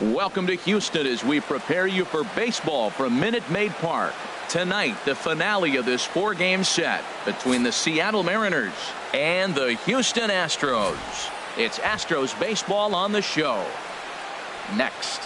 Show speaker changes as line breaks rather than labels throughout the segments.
Welcome to Houston as we prepare you for baseball from Minute Maid Park. Tonight, the finale of this four-game set between the Seattle Mariners and the Houston Astros. It's Astros baseball on the show. Next.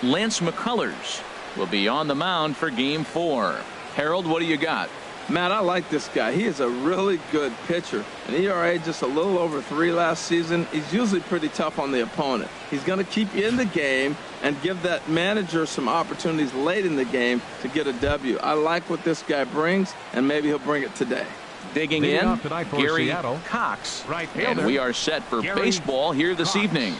Lance McCullers will be on the mound for Game 4. Harold, what do you got?
Matt, I like this guy. He is a really good pitcher. An ERA just a little over 3 last season. He's usually pretty tough on the opponent. He's going to keep you in the game and give that manager some opportunities late in the game to get a W. I like what this guy brings, and maybe he'll bring it today.
Digging in, Gary Cox. And we are set for baseball here this evening.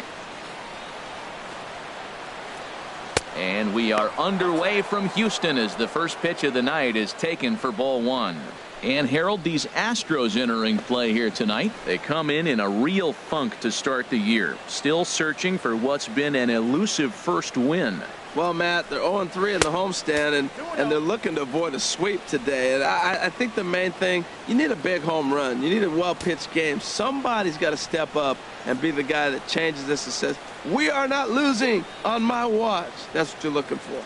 And we are underway from Houston as the first pitch of the night is taken for ball 1. And Harold, these Astros entering play here tonight. They come in a real funk to start the year. Still searching for what's been an elusive first win.
Well, Matt, they're 0-3 in the homestand, and they're looking to avoid a sweep today. And I think the main thing, you need a big home run. You need a well-pitched game. Somebody's got to step up and be the guy that changes this and says, we are not losing on my watch. That's what you're looking for.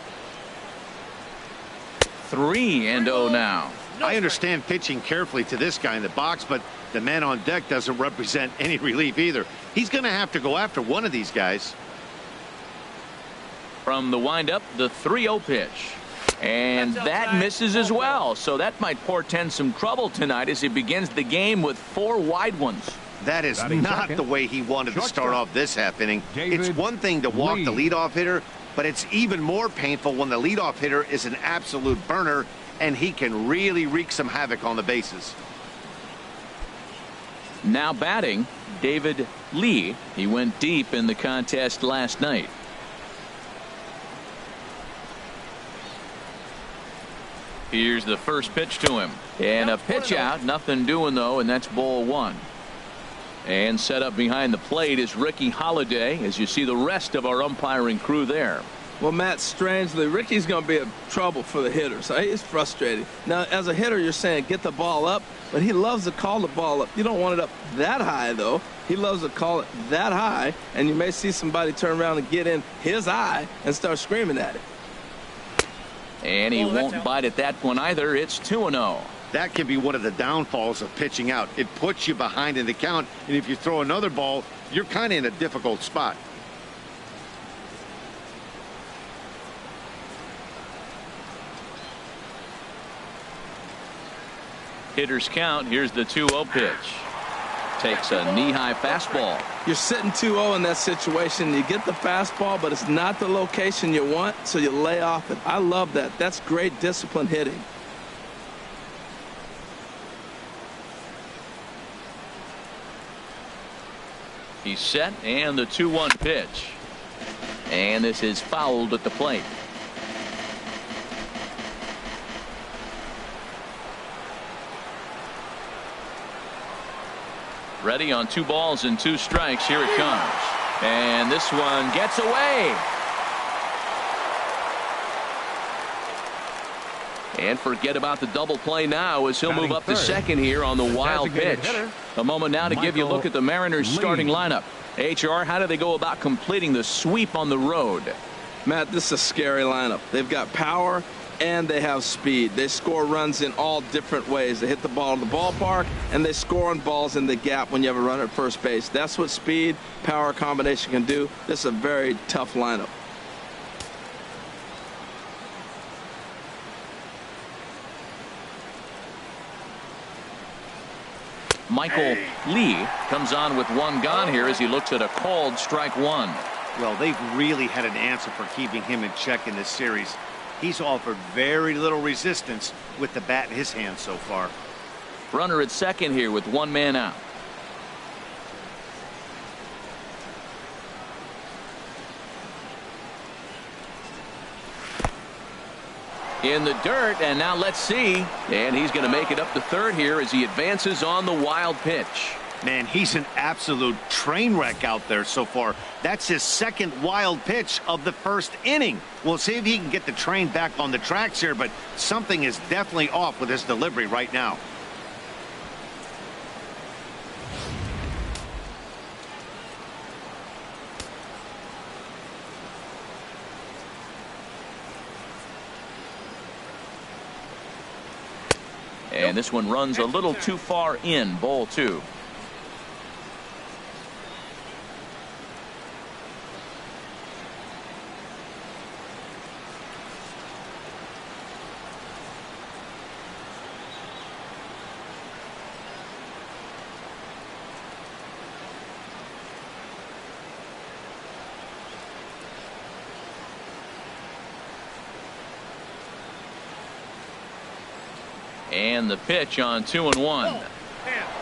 3-0 now.
I understand pitching carefully to this guy in the box, but the man on deck doesn't represent any relief either. He's going to have to go after one of these guys.
From the windup, the 3-0 pitch. And that misses as well. So that might portend some trouble tonight as he begins the game with 4 wide ones.
That is not the way he wanted to start off this half inning. It's one thing to walk the leadoff hitter, but it's even more painful when the leadoff hitter is an absolute burner and he can really wreak some havoc on the bases.
Now batting, David Lee. He went deep in the contest last night. Here's the first pitch to him. And a pitch out. Nothing doing, though, and that's ball 1. And set up behind the plate is Ricky Holiday, as you see the rest of our umpiring crew there.
Well, Matt, strangely, Ricky's going to be in trouble for the hitter, so he's frustrated. Now, as a hitter, you're saying get the ball up, but he loves to call the ball up. You don't want it up that high, though. He loves to call it that high, and you may see somebody turn around and get in his eye and start screaming at it.
And he won't bite at that one either. It's 2-0.
That can be one of the downfalls of pitching out. It puts you behind in the count, and if you throw another ball, you're kind of in a difficult spot.
Hitters count. Here's the 2-0 pitch. Takes a knee-high fastball.
You're sitting 2-0 in that situation. You get the fastball, but it's not the location you want, so you lay off it. I love that. That's great disciplined hitting.
He's set, and the 2-1 pitch. And this is fouled at the plate. Ready on 2 balls and 2 strikes. Here it comes. And this one gets away. And forget about the double play now as he'll move up to second here on the wild pitch. A moment now to give you a look at the Mariners starting lineup. HR, how do they go about completing the sweep on the road?
Matt, this is a scary lineup. They've got power and they have speed. They score runs in all different ways. They hit the ball in the ballpark and they score on balls in the gap when you have a runner at first base. That's what speed, power combination can do. This is a very tough lineup.
Michael Lee comes on with 1 gone here as he looks at a called strike 1.
Well, they've really had an answer for keeping him in check in this series. He's offered very little resistance with the bat in his hand so far.
Runner at second here with 1 man out. In the dirt, and now let's see. And he's going to make it up to third here as he advances on the wild pitch.
Man, he's an absolute train wreck out there so far. That's his second wild pitch of the first inning. We'll see if he can get the train back on the tracks here, but something is definitely off with his delivery right now.
And this one runs a little too far in. Ball 2. And the pitch on 2-1.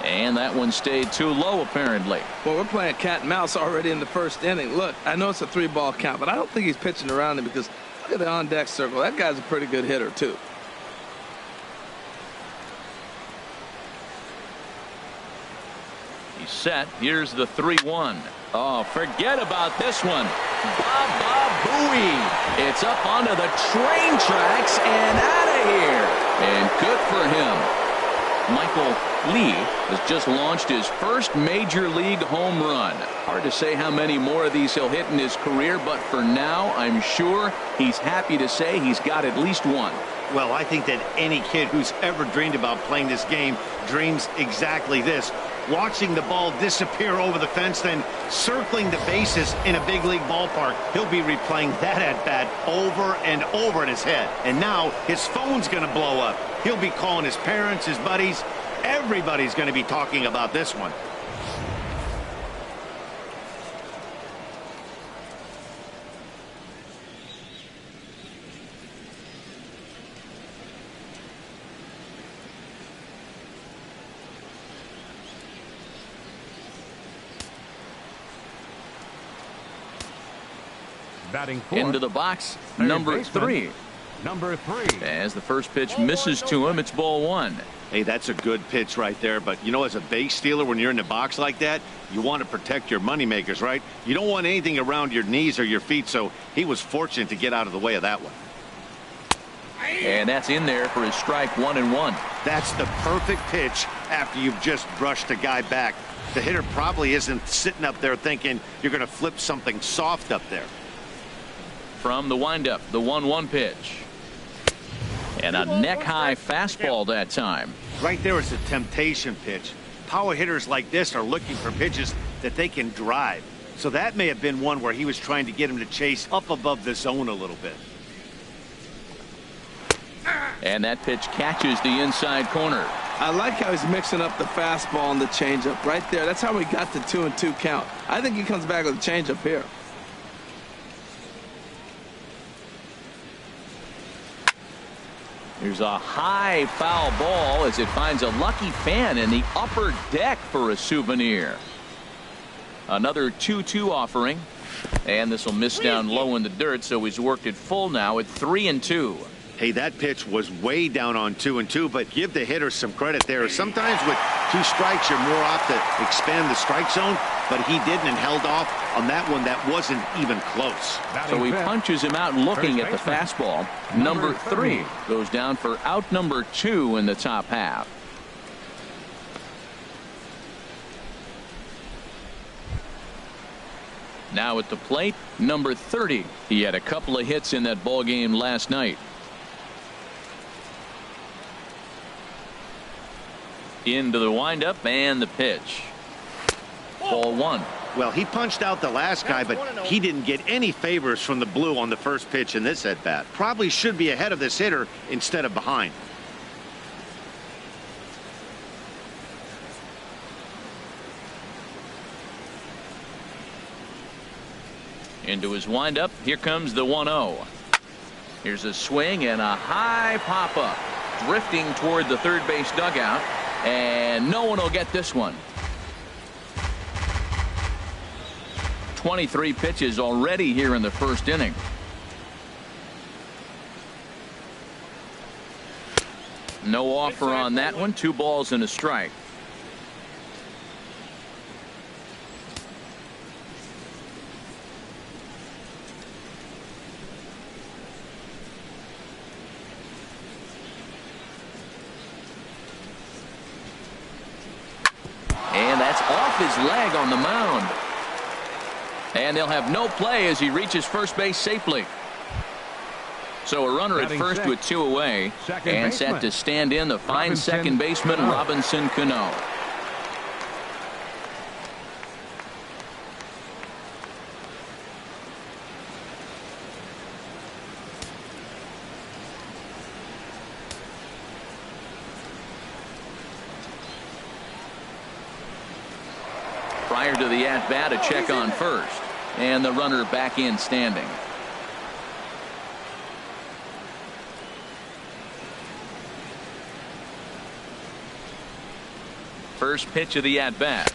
And that one stayed too low, apparently.
Well, we're playing cat and mouse already in the first inning. Look, I know it's a 3-ball count, but I don't think he's pitching around him because look at the on-deck circle. That guy's a pretty good hitter, too.
He's set. Here's the 3-1. Oh, forget about this one. Booey. It's up onto the train tracks and out of here. And good for him. Michael Lee has just launched his first major league home run. Hard to say how many more of these he'll hit in his career, but for now, I'm sure he's happy to say he's got at least one.
Well, I think that any kid who's ever dreamed about playing this game dreams exactly this. Watching the ball disappear over the fence, then circling the bases in a big league ballpark. He'll be replaying that at bat over and over in his head. And now his phone's going to blow up. He'll be calling his parents, his buddies. Everybody's going to be talking about this one.
Batting fourth,
into the box, number 3. As the first pitch misses to him, it's ball 1.
Hey, that's a good pitch right there. But, you know, as a base stealer, when you're in the box like that, you want to protect your moneymakers, right? You don't want anything around your knees or your feet, so he was fortunate to get out of the way of that one.
And that's in there for his strike 1-1.
That's the perfect pitch after you've just brushed a guy back. The hitter probably isn't sitting up there thinking you're going to flip something soft up there.
From the windup, the 1-1 pitch. And a neck-high fastball that time.
Right there is a temptation pitch. Power hitters like this are looking for pitches that they can drive. So that may have been one where he was trying to get him to chase up above the zone a little bit.
And that pitch catches the inside corner.
I like how he's mixing up the fastball and the changeup right there. That's how we got the 2-2 count. I think he comes back with a changeup here.
Here's a high foul ball as it finds a lucky fan in the upper deck for a souvenir. Another 2-2 offering. And this will miss down low in the dirt, so he's worked it full now at 3-2.
Hey, that pitch was way down on 2-2, but give the hitter some credit there. Sometimes with 2 strikes, you're more apt to expand the strike zone, but he didn't and held off on that one that wasn't even close.
So he punches him out looking at the fastball. Number 3 goes down for out number 2 in the top half. Now at the plate, number 30. He had a couple of hits in that ball game last night. Into the windup and the pitch. Ball 1.
Well, he punched out the last guy, but he didn't get any favors from the blue on the first pitch in this at bat. Probably should be ahead of this hitter instead of behind.
Into his windup. Here comes the 1-0. Here's a swing and a high pop up. Drifting toward the third base dugout. And no one will get this one. 23 pitches already here in the first inning. No offer on that one. 2 balls and a strike. And that's off his leg on the mound. And they'll have no play as he reaches first base safely. So a runner at first with 2 away, and set to stand in the fine second baseman Robinson Cano. Prior to the at-bat, a check on first, and the runner back in standing. First pitch of the at-bat,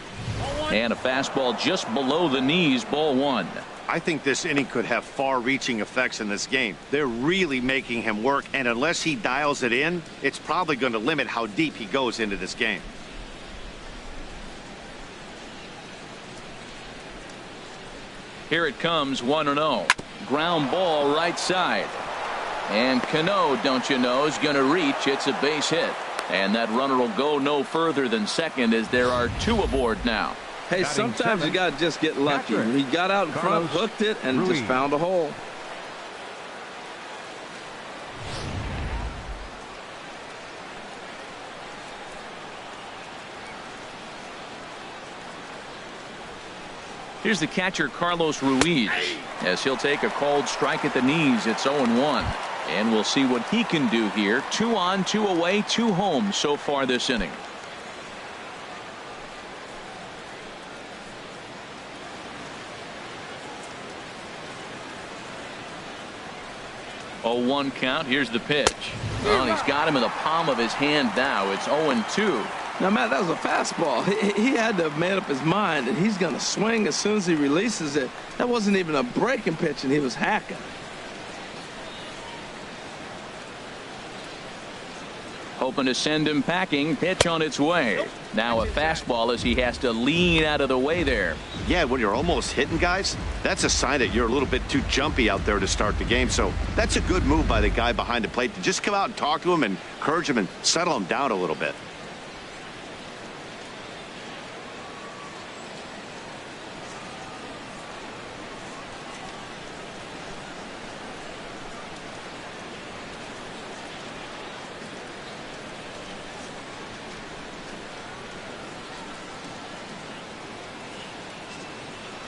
and a fastball just below the knees, ball 1.
I think this inning could have far-reaching effects in this game. They're really making him work, and unless he dials it in, it's probably going to limit how deep he goes into this game.
Here it comes, 1-0. Ground ball right side. And Cano, don't you know, is going to reach. It's a base hit. And that runner will go no further than second as there are 2 aboard now.
Hey, sometimes you got to just get lucky. He got out in front, hooked it, and just found a hole.
Here's the catcher, Carlos Ruiz, as he'll take a called strike at the knees. It's 0-1. And we'll see what he can do here. 2 on, 2 away, 2 home so far this inning. Oh, 1 count. Here's the pitch. Well, he's got him in the palm of his hand now. It's 0-2.
Now, Matt, that was a fastball. He had to have made up his mind that he's going to swing as soon as he releases it. That wasn't even a breaking pitch, and he was hacking.
Hoping to send him packing. Pitch on its way. Now a fastball as he has to lean out of the way there.
Yeah, when you're almost hitting guys, that's a sign that you're a little bit too jumpy out there to start the game. So that's a good move by the guy behind the plate to just come out and talk to him and encourage him and settle him down a little bit.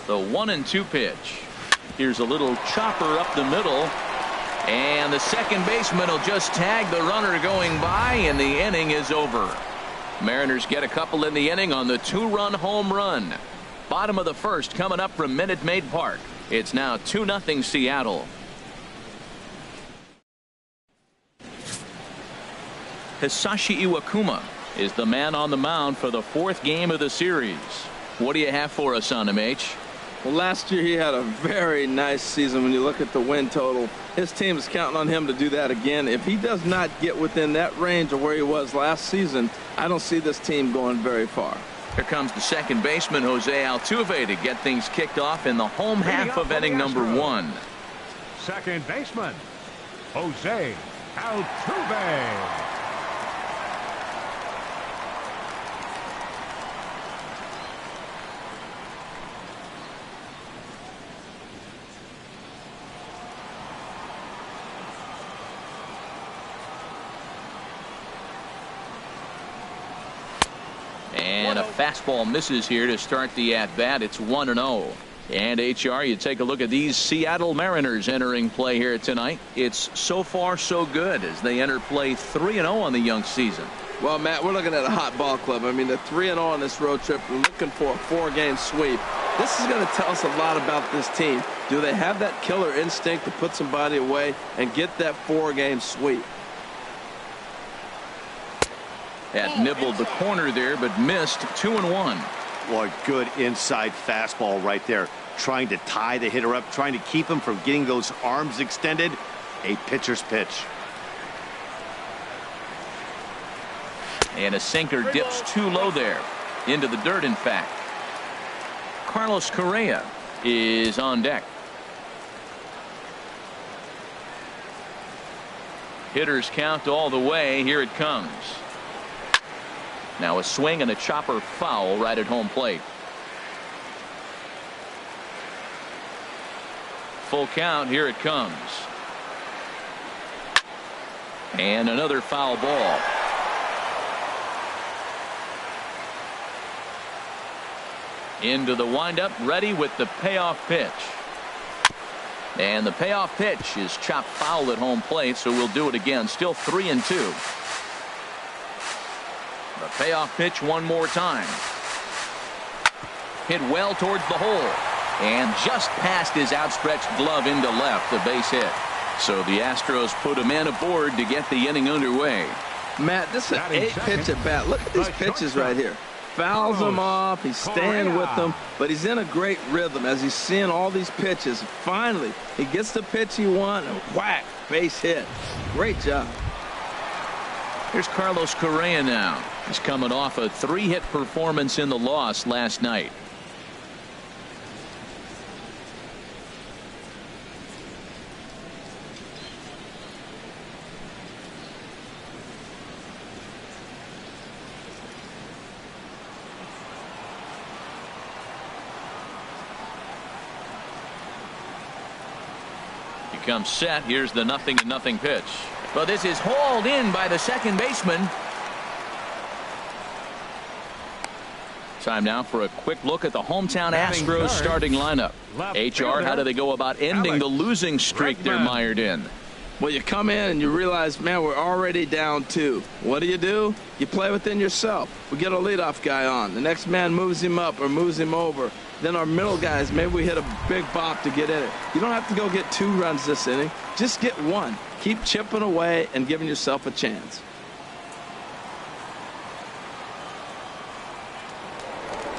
The 1-2 pitch. Here's a little chopper up the middle. And the second baseman will just tag the runner going by, and the inning is over. Mariners get a couple in the inning on the 2-run home run. Bottom of the first coming up from Minute Maid Park. It's now 2-0 Seattle. Hisashi Iwakuma is the man on the mound for the 4th game of the series. What do you have for us on him, H?
Well, last year he had a very nice season when you look at the win total. His team is counting on him to do that again. If he does not get within that range of where he was last season, I don't see this team going very far.
Here comes the second baseman, Jose Altuve, to get things kicked off in the home half of inning number 1.
Second baseman, Jose Altuve.
And a fastball misses here to start the at-bat. It's 1-0. And HR, you take a look at these Seattle Mariners entering play here tonight. It's so far so good as they enter play 3-0 on the young season.
Well, Matt, we're looking at a hot ball club. I mean, they're 3-0 on this road trip. We're looking for a 4-game sweep. This is going to tell us a lot about this team. Do they have that killer instinct to put somebody away and get that 4-game sweep?
That nibbled the corner there, but missed. 2-1.
Boy, good inside fastball right there. Trying to tie the hitter up, trying to keep him from getting those arms extended. A pitcher's pitch.
And a sinker dips too low there. Into the dirt, in fact. Carlos Correa is on deck. Hitters count all the way. Here it comes. Now a swing and a chopper foul right at home plate. Full count. Here it comes. And another foul ball. Into the windup, ready with the payoff pitch. And the payoff pitch is chopped foul at home plate, so we'll do it again. Still 3-2. The payoff pitch one more time. Hit well towards the hole. And just past his outstretched glove into left, a base hit. So the Astros put a man aboard to get the inning underway.
Matt, this is an 8-pitch at bat. Look at these pitches right here. Fouls him off. He's staying with them, but he's in a great rhythm as he's seeing all these pitches. Finally, he gets the pitch he wants, and whack, base hit. Great job.
Here's Carlos Correa now. He's coming off a 3-hit performance in the loss last night. Comes set. Here's the 0-0 pitch. But this is hauled in by the second baseman. Time now for a quick look at the hometown Astros starting lineup. HR, how do they go about ending the losing streak they're mired in?
Well, you come in and you realize, man, we're already down 2. What do? You play within yourself. We get a leadoff guy on. The next man moves him up or moves him over. Then our middle guys, maybe we hit a big bop to get in it. You don't have to go get 2 runs this inning. Just get 1. Keep chipping away and giving yourself a chance.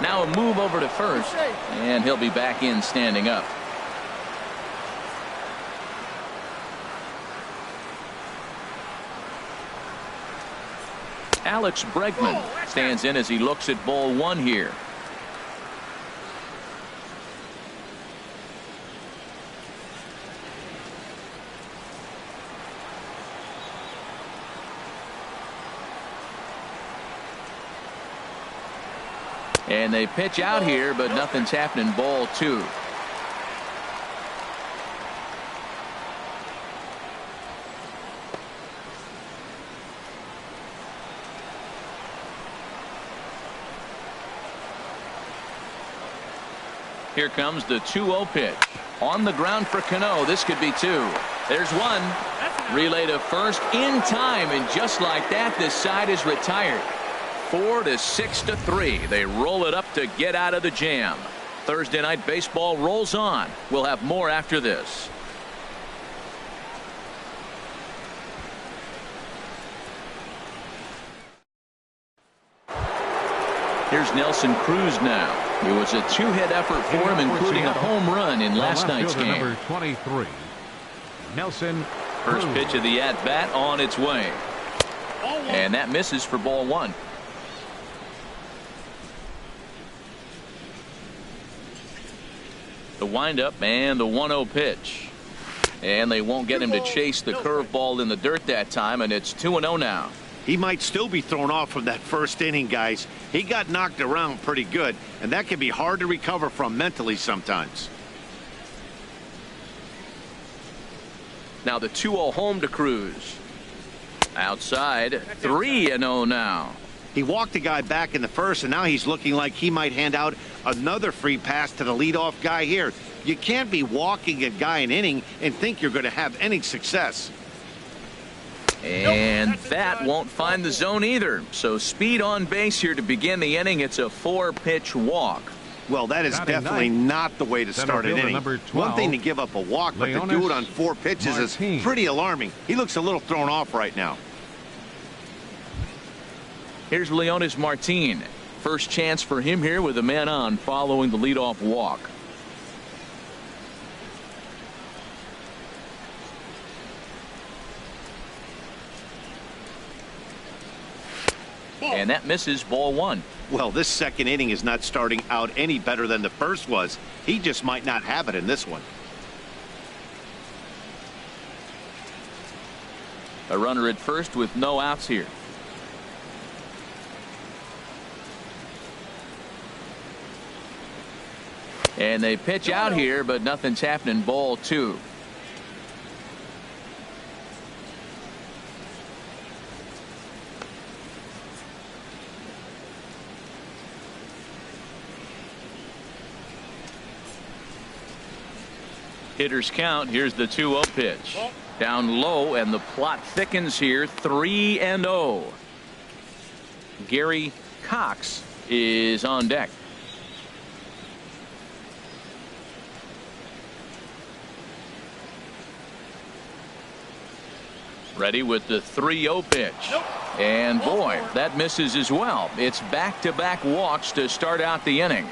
Now a move over to first, and he'll be back in standing up. Alex Bregman stands in as he looks at ball 1 here. And they pitch out here, but nothing's happening. Ball 2. Here comes the 2-0 pitch. On the ground for Cano. This could be 2. There's 1. Relay to first in time, and just like that, this side is retired. 4-6-3. They roll it up to get out of the jam. Thursday night baseball rolls on. We'll have more after this. Here's Nelson Cruz now. It was a 2-hit effort for him, including a home run in last night's game.
Number 23, Nelson
Cruz. First pitch of the at-bat on its way. And that misses for ball 1. The windup and the 1-0 pitch. And they won't get him to chase the curveball in the dirt that time, and it's 2-0 now.
He might still be thrown off from that first inning, guys. He got knocked around pretty good, and that can be hard to recover from mentally sometimes.
Now the 2-0 home to Cruz. Outside, 3-0 now.
He walked the guy back in the first, and now he's looking like he might hand out another free pass to the leadoff guy here. You can't be walking a guy an inning and think you're going to have any success.
And that won't find the zone either. So speed on base here to begin the inning. It's a 4-pitch walk.
Well, that is definitely not the way to start an inning.
12,
one thing to give up a walk, but to do it on 4 pitches is pretty alarming. He looks a little thrown off right now.
Here's Leonis Martin. First chance for him here with a man on following the leadoff walk. And that misses ball 1.
Well, this second inning is not starting out any better than the first was. He just might not have it in this one.
A runner at first with no outs here. And they pitch out here, but nothing's happening. Ball 2. Hitters count. Here's the 2-0 pitch. Down low, and the plot thickens here. 3-0. Gary Cox is on deck. Ready with the 3-0 pitch. And boy, that misses as well. It's back-to-back walks to start out the inning.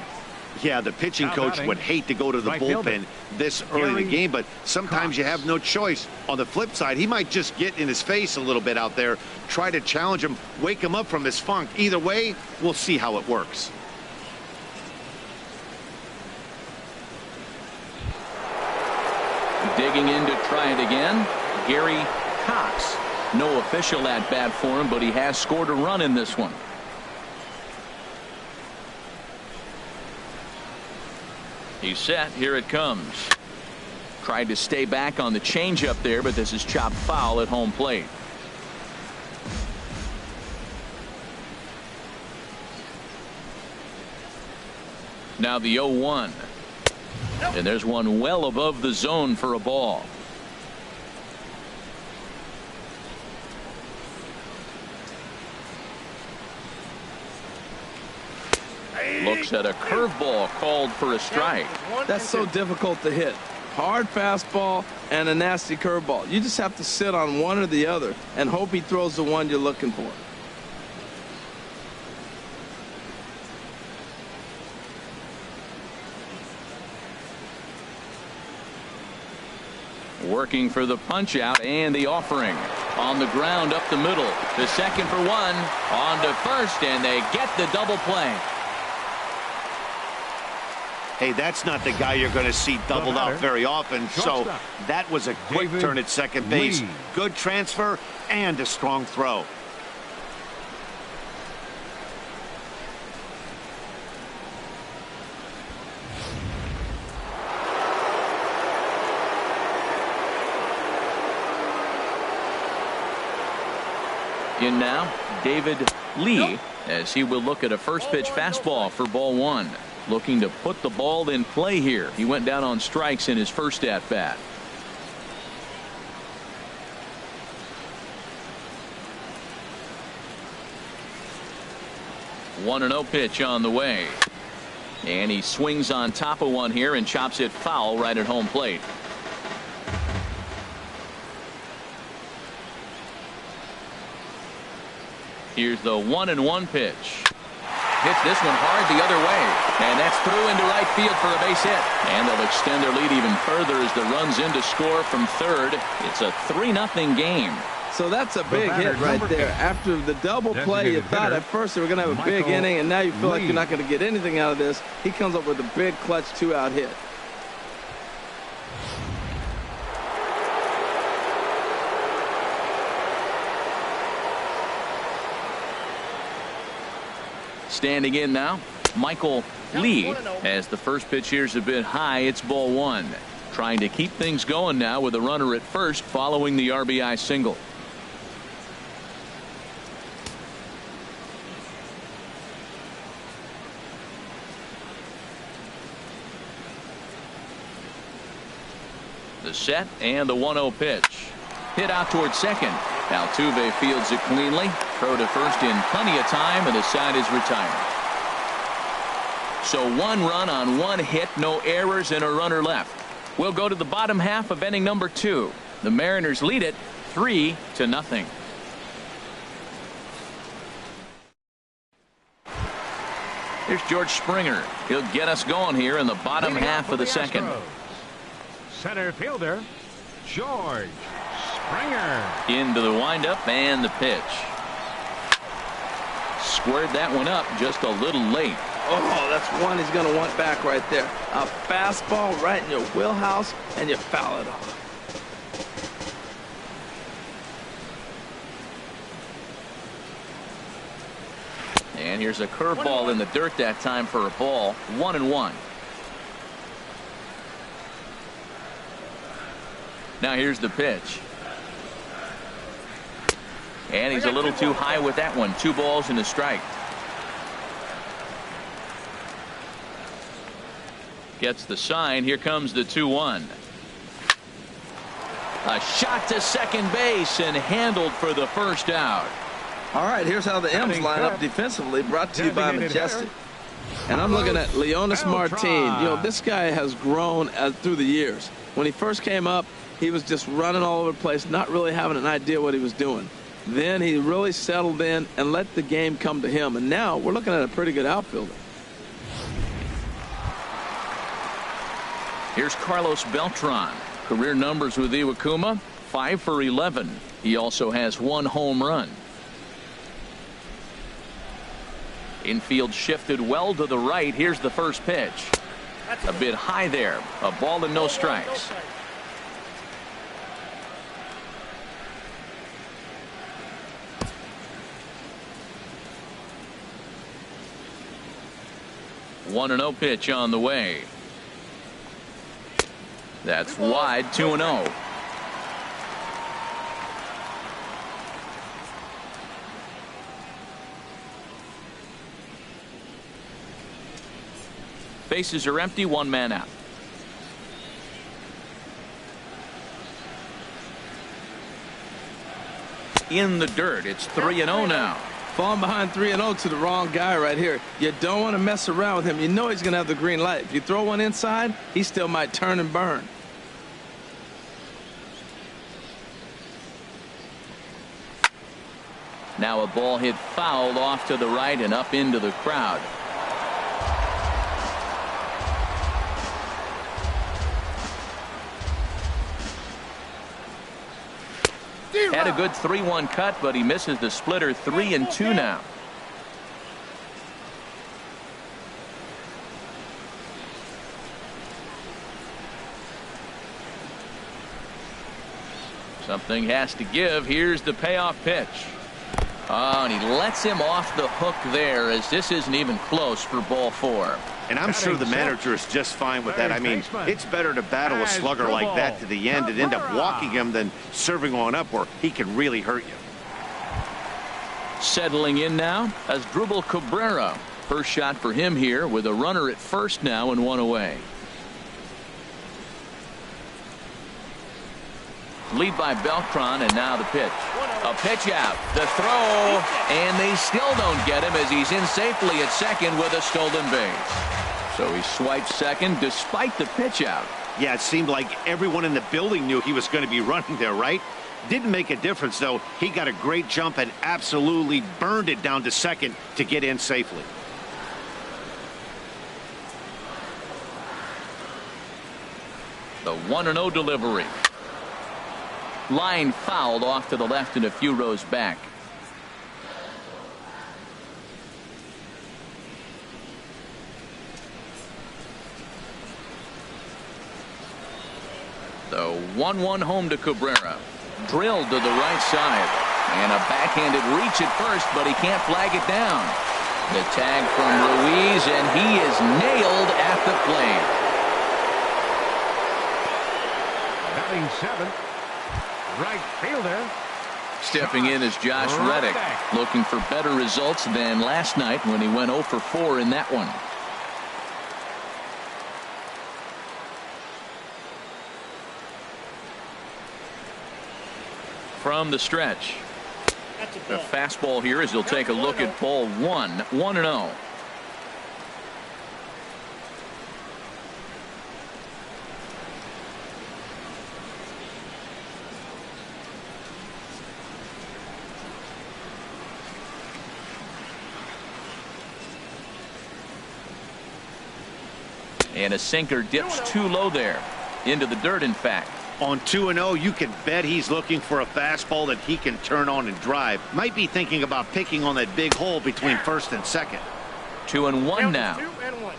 Yeah, the pitching coach would hate to go to the bullpen this early in the game, but sometimes you have no choice. On the flip side, he might just get in his face a little bit out there, try to challenge him, wake him up from his funk. Either way, we'll see how it works.
Digging in to try it again, Gary Cox. No official at bat for him, but he has scored a run in this one. He's set. Here it comes. Tried to stay back on the changeup there, but this is chopped foul at home plate. Now the 0-1. And there's one well above the zone for a ball. Looks at a curveball called for a strike.
That's so difficult to hit. Hard fastball and a nasty curveball. You just have to sit on one or the other and hope he throws the one you're looking for.
Working for the punch out and the offering. On the ground up the middle. The second for one. On to first, and they get the double play.
Hey, that's not the guy you're going to see doubled out very often, so that was a quick turn at second base. Good transfer and a strong throw.
In now, David Lee, as he will look at a first pitch fastball for ball one. Looking to put the ball in play here. He went down on strikes in his first at bat. One and 0 pitch on the way. And he swings on top of one here and chops it foul right at home plate. Here's the 1-1 pitch. Hits this one hard the other way, and that's through into right field for a base hit, and they'll extend their lead even further as the run's in to score from third. It's a 3-0 game.
So that's a big hit right there. After the double play, you thought at first they were going to have a big inning, and now you feel like you're not going to get anything out of this. He comes up with a big clutch 2-out hit.
Standing in now, Michael Lee, as the first pitch here's a bit high. It's ball one. Trying to keep things going now with a runner at first following the RBI single. The set and the 1-0 pitch. Hit out towards second. Altuve fields it cleanly. Throw to first in plenty of time, and the side is retired. So one run on one hit, no errors, and a runner left. We'll go to the bottom half of inning number 2. The Mariners lead it 3-0. Here's George Springer. He'll get us going here in the bottom half of the second.
Center fielder, George Springer.
Into the windup and the pitch. Squared that one up just a little late.
Oh, that's one he's going to want back right there. A fastball right in your wheelhouse, and you foul it off.
And here's a curveball in the dirt that time for a ball. 1-1. Now here's the pitch. And he's a little too high with that one. 2 balls and a strike. Gets the sign. Here comes the 2-1. A shot to second base and handled for the first out.
All right, here's how the M's line up defensively, brought to you by Majestic. And I'm looking at Leonis Martin. You know, this guy has grown through the years. When he first came up, he was just running all over the place, not really having an idea what he was doing. Then he really settled in and let the game come to him. And now we're looking at a pretty good outfielder.
Here's Carlos Beltran. Career numbers with Iwakuma, 5 for 11. He also has 1 home run. Infield shifted well to the right. Here's the first pitch. A bit high there. A ball and no strikes. One and 0 pitch on the way. That's wide. 2-0. Bases are empty. 1 man out. In the dirt. It's 3-0 now.
Falling behind 3-0 to the wrong guy right here. You don't want to mess around with him. You know he's going to have the green light. If you throw one inside, he still might turn and burn.
Now a ball hit foul off to the right and up into the crowd. Had a good 3-1 cut, but he misses the splitter. 3-2 now. Something has to give. Here's the payoff pitch. Oh, and he lets him off the hook there, as this isn't even close for ball 4.
And I'm sure the manager is just fine with that. I mean, it's better to battle a slugger like that to the end and end up walking him than serving one up where he can really hurt you.
Settling in now, Asdrubal Cabrera. First shot for him here with a runner at first now and 1 away. Lead by Beltran, and now the pitch. A pitch out. The throw, and they still don't get him as he's in safely at second with a stolen base. So he swipes second despite the pitch out.
Yeah, it seemed like everyone in the building knew he was going to be running there, right? Didn't make a difference, though. He got a great jump and absolutely burned it down to second to get in safely.
The 1-0 delivery. Line fouled off to the left and a few rows back. The 1-1 home to Cabrera. Drilled to the right side. And a backhanded reach at first, but he can't flag it down. The tag from Ruiz, and he is nailed at the plate.
Batting 7th. Right fielder.
Stepping in is Josh Reddick, looking for better results than last night when he went 0 for 4 in that one. From the stretch. A fastball here as he'll take a look at ball 1. 1-0. And a sinker dips too low there. Into the dirt, in fact.
On 2-0, you can bet he's looking for a fastball that he can turn on and drive. Might be thinking about picking on that big hole between first and second.
2-1 now.
2-1.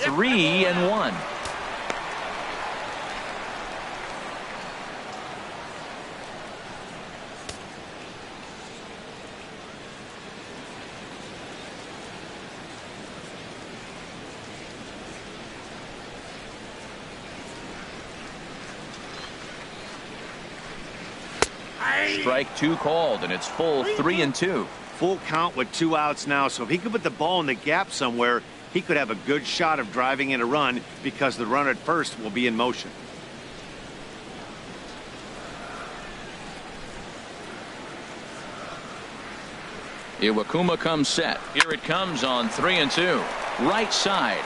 Three and 1. Strike two called, and it's full 3-2.
Full count with 2 outs now, so if he could put the ball in the gap somewhere, he could have a good shot of driving in a run because the runner at first will be in motion.
Iwakuma comes set. Here it comes on 3-2. Right side.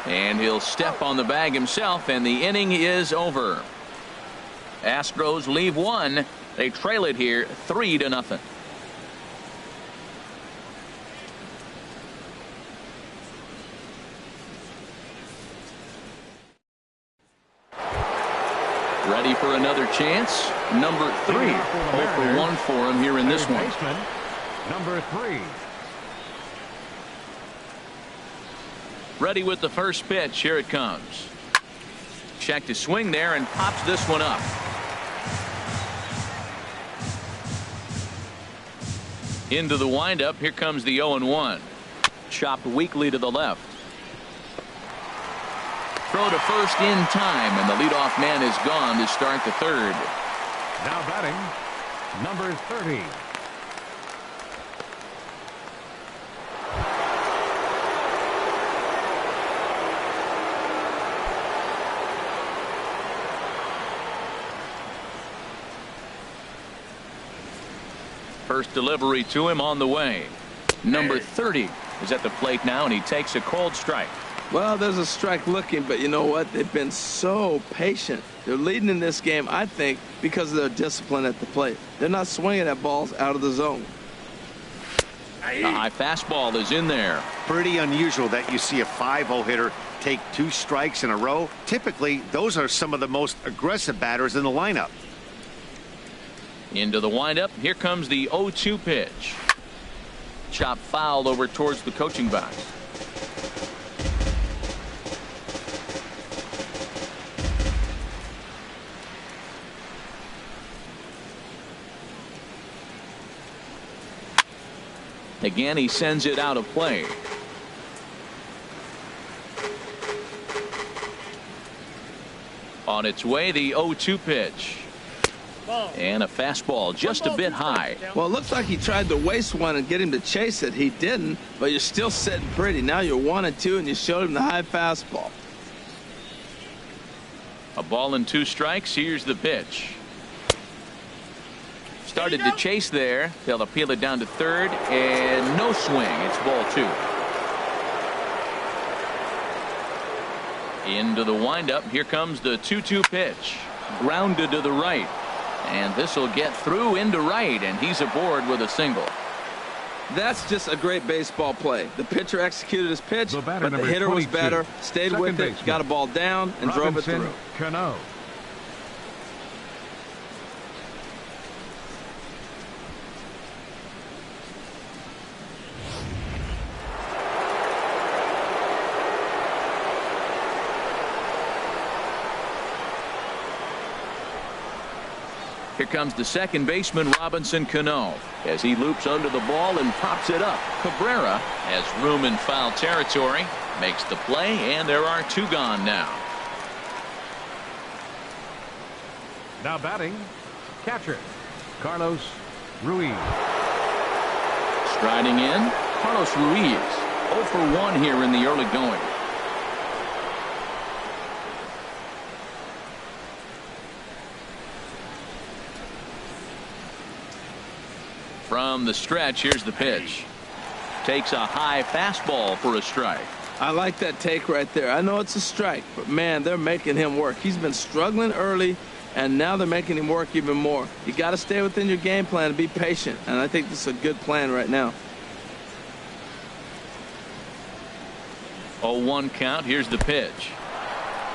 And he'll step on the bag himself, and the inning is over. Astros leave one. They trail it here 3-0. Ready for another chance. Number 3. 0 for 1 for him here in this one.
Number 3.
Ready with the first pitch. Here it comes. Check to swing there and pops this one up. Into the windup. Here comes the 0-1. Chopped weakly to the left. Throw to first in time, and the leadoff man is gone to start the third.
Now batting, number 30.
First delivery to him on the way. Number 30 is at the plate now, and he takes a cold strike.
Well, there's a strike looking, but you know what? They've been so patient. They're leading in this game, I think, because of their discipline at the plate. They're not swinging at balls out of the zone.
A high fastball is in there.
Pretty unusual that you see a 5-0 hitter take 2 strikes in a row. Typically, those are some of the most aggressive batters in the lineup.
Into the windup. Here comes the 0-2 pitch. Chop foul over towards the coaching box. Again, he sends it out of play. On its way, the 0-2 pitch. And a fastball just a bit high.
Well, it looks like he tried to waste one and get him to chase it. He didn't, but you're still sitting pretty. Now you're 1-2, and you showed him the high fastball.
A ball and 2 strikes. Here's the pitch. Started to chase there. They'll appeal it down to third, and no swing. It's ball 2. Into the windup. Here comes the 2-2 pitch. Grounded to the right. And this will get through into right, and he's aboard with a single.
That's just a great baseball play. The pitcher executed his pitch, but the hitter was better, stayed with it, got a ball down, and drove it through.
Cano.
Here comes the second baseman, Robinson Cano, as he loops under the ball and pops it up. Cabrera has room in foul territory, makes the play, and there are 2 gone now.
Now batting, catcher, Carlos Ruiz.
Striding in, Carlos Ruiz. 0 for 1 here in the early going. From the stretch, here's the pitch. Takes a high fastball for a strike.
I like that take right there. I know it's a strike, but man, they're making him work. He's been struggling early, and now they're making him work even more. You got to stay within your game plan and be patient, and I think this is a good plan right now.
0-1 count. Here's the pitch.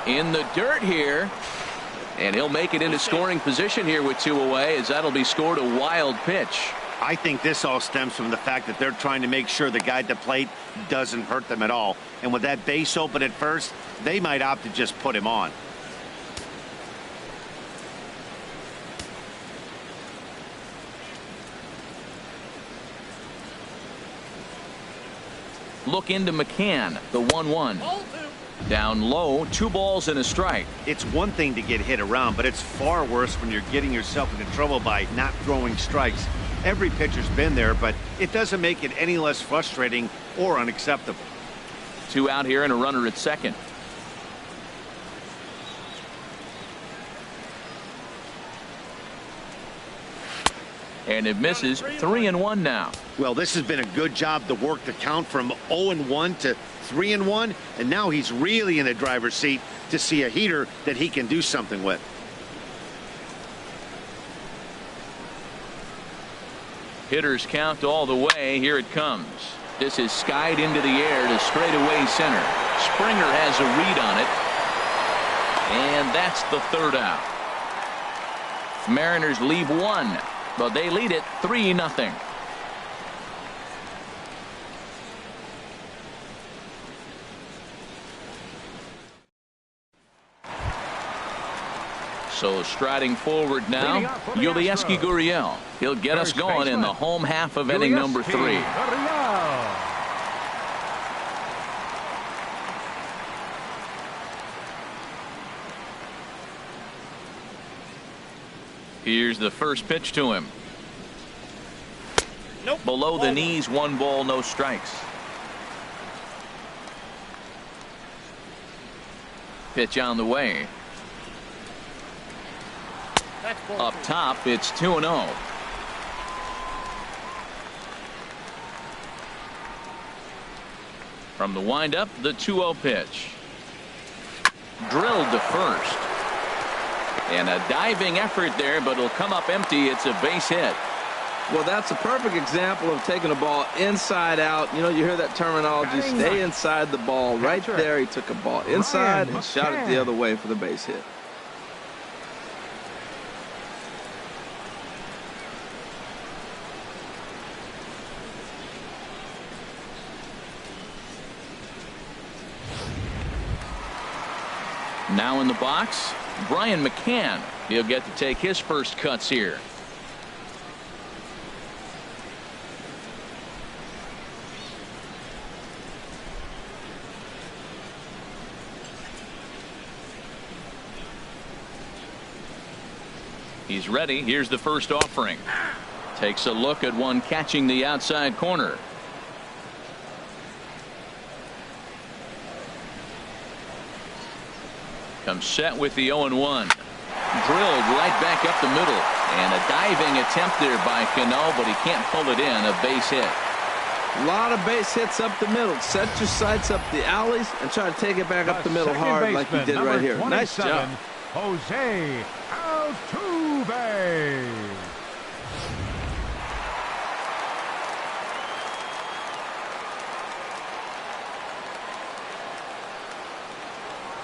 In the dirt here, and he'll make it into scoring position here with 2 away, as that'll be scored a wild pitch.
I think this all stems from the fact that they're trying to make sure the guy at the plate doesn't hurt them at all. And with that base open at first, they might opt to just put him on.
Look into McCann, the 1-1. Down low, 2 balls and a strike.
It's one thing to get hit around, but it's far worse when you're getting yourself into trouble by not throwing strikes. Every pitcher's been there, but it doesn't make it any less frustrating or unacceptable.
2 out here and a runner at second. And it misses. 3-1 now.
Well, this has been a good job to work the count from 0-1 to 3-1, and now he's really in the driver's seat to see a heater that he can do something with.
Hitters count all the way. Here it comes. This is skied into the air to straightaway center. Springer has a read on it, and that's the 3rd out. Mariners leave 1, but they lead it 3-0. So striding forward now, Yulieski Gurriel. He'll get us going in the home half of inning number 3. Here's the first pitch to him. Nope. Below the knees, 1 ball, no strikes. Pitch on the way. Up top, it's 2-0. From the windup, the 2-0 pitch. Drilled to first. And a diving effort there, but it'll come up empty. It's a base hit.
Well, that's a perfect example of taking a ball inside out. You know, you hear that terminology, stay inside the ball. Right there, he took a ball inside and shot it the other way for the base hit.
Now in the box, Brian McCann. He'll get to take his first cuts here. He's ready. Here's the first offering. Takes a look at one catching the outside corner. Comes set with the 0-1. Drilled right back up the middle. And a diving attempt there by Cano, but he can't pull it in. A base hit.
A lot of base hits up the middle. Set your sights up the alleys and try to take it back up the middle hard like you did right here. Nice job.
Jose Altuve.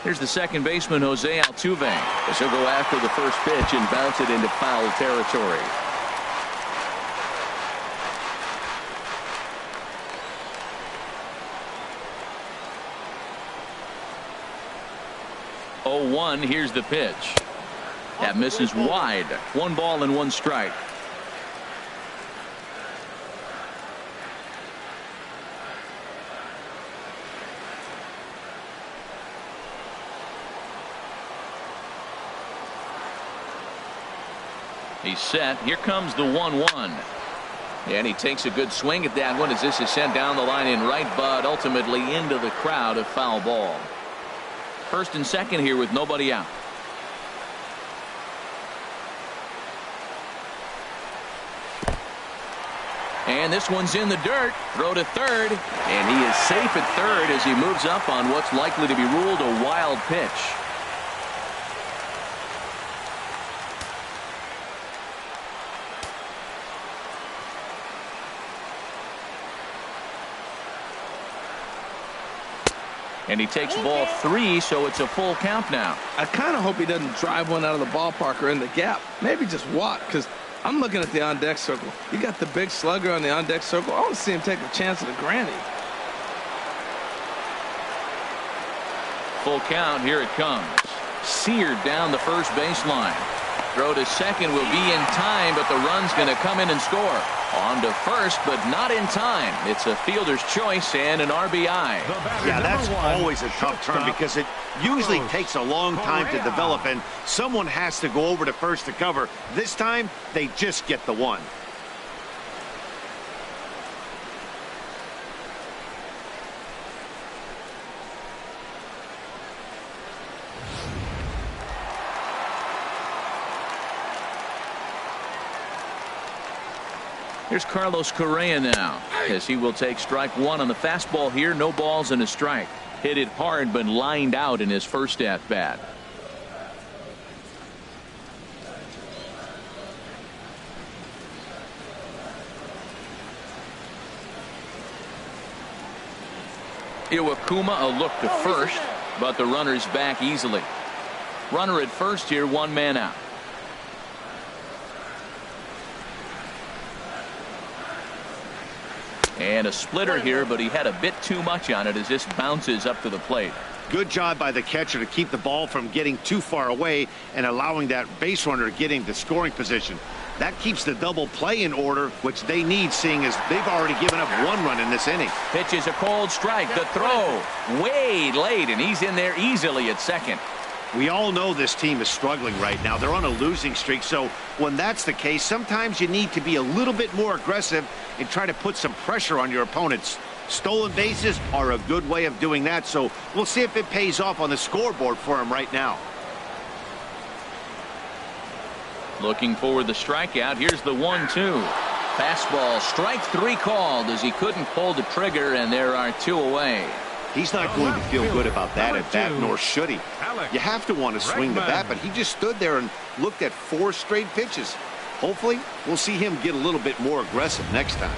Here's the second baseman, Jose Altuve, as he'll go after the first pitch and bounce it into foul territory. Here's the pitch. That misses wide. 1 ball and 1 strike. He's set. Here comes the 1-1. And he takes a good swing at that one as this is sent down the line in right, but ultimately into the crowd, a foul ball. First and second here with nobody out. And this one's in the dirt. Throw to third. And he is safe at third as he moves up on what's likely to be ruled a wild pitch. And he takes ball 3, so it's a full count now.
I kind of hope he doesn't drive one out of the ballpark or in the gap. Maybe just walk, because I'm looking at the on-deck circle. You got the big slugger on the on-deck circle. I want to see him take a chance at a granny.
Full count. Here it comes. Seared down the first baseline. Throw to second will be in time, but the run's going to come in and score. On to first, but not in time. It's a fielder's choice and an RBI.
Yeah, that's always a tough turn because it usually takes a long time to develop, and someone has to go over to first to cover. This time, they just get the one.
Here's Carlos Correa now, as he will take strike one on the fastball here. No balls and a strike. Hit it hard, but lined out in his first at bat. Iwakuma a look to first, but the runner's back easily. Runner at first here, one man out. And a splitter here, but he had a bit too much on it as this bounces up to the plate.
Good job by the catcher to keep the ball from getting too far away and allowing that base runner to get into scoring position. That keeps the double play in order, which they need, seeing as they've already given up one run in this inning.
Pitch is a cold strike. The throw way late, and he's in there easily at second.
We all know this team is struggling right now. They're on a losing streak, so when that's the case, sometimes you need to be a little bit more aggressive and try to put some pressure on your opponents. Stolen bases are a good way of doing that, so we'll see if it pays off on the scoreboard for him right now.
Looking for the strikeout. Here's the 1-2. Fastball, strike three called as he couldn't pull the trigger, and there are two away.
He's not going to feel good about that at bat, nor should he. You have to want to swing the bat, but he just stood there and looked at 4 straight pitches. Hopefully, we'll see him get a little bit more aggressive next time.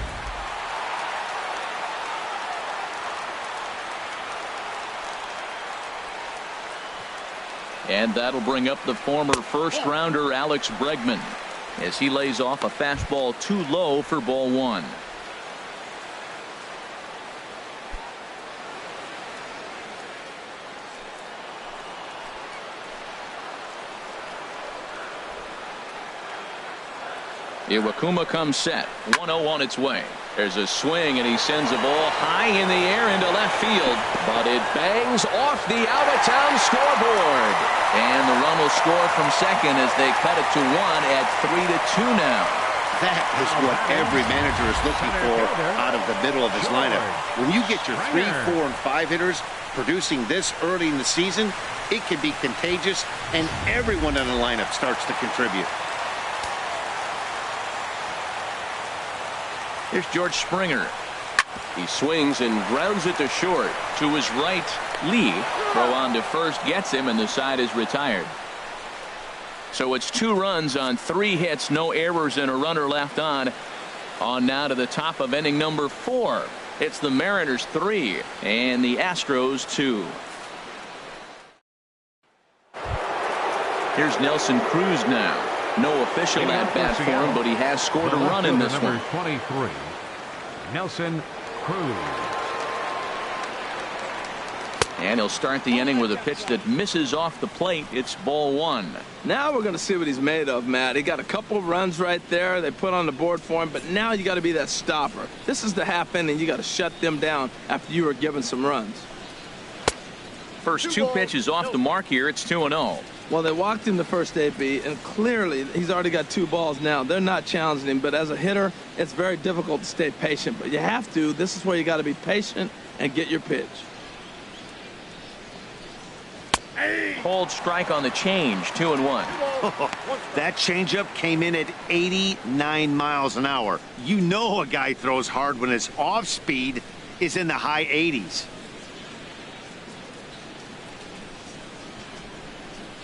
And that'll bring up the former first-rounder Alex Bregman as he lays off a fastball too low for ball one. Iwakuma comes set. 1-0 on its way. There's a swing, and he sends a ball high in the air into left field, but it bangs off the out-of-town scoreboard. And the run will score from second as they cut it to 1 at 3-2 now.
That is what every manager is looking for out of the middle of his lineup. When you get your 3, 4, and 5 hitters producing this early in the season, it can be contagious, and everyone in the lineup starts to contribute.
Here's George Springer. He swings and grounds it to short. To his right, Lee. Throw on to first gets him, and the side is retired. So it's 2 runs on 3 hits, no errors, and a runner left on. On now to the top of inning number 4. It's the Mariners 3 and the Astros 2. Here's Nelson Cruz now. No official at bat for him, but he has scored a run in this one.
23, Nelson Cruz.
And he'll start the inning with a pitch that misses off the plate. It's ball 1.
Now we're going to see what he's made of, Matt. He got a couple of runs right there they put on the board for him, but now you got to be that stopper. This is the half inning. You got to shut them down after you were given some runs.
First 2 pitches off the mark here. It's 2-0.
Well, they walked him the first AB, and clearly he's already got 2 balls now. They're not challenging him, but as a hitter, it's very difficult to stay patient. But you have to. This is where you got to be patient and get your pitch.
Cold strike on the change. 2-1.
That changeup came in at 89 miles an hour. You know a guy throws hard when his off speed is in the high 80s.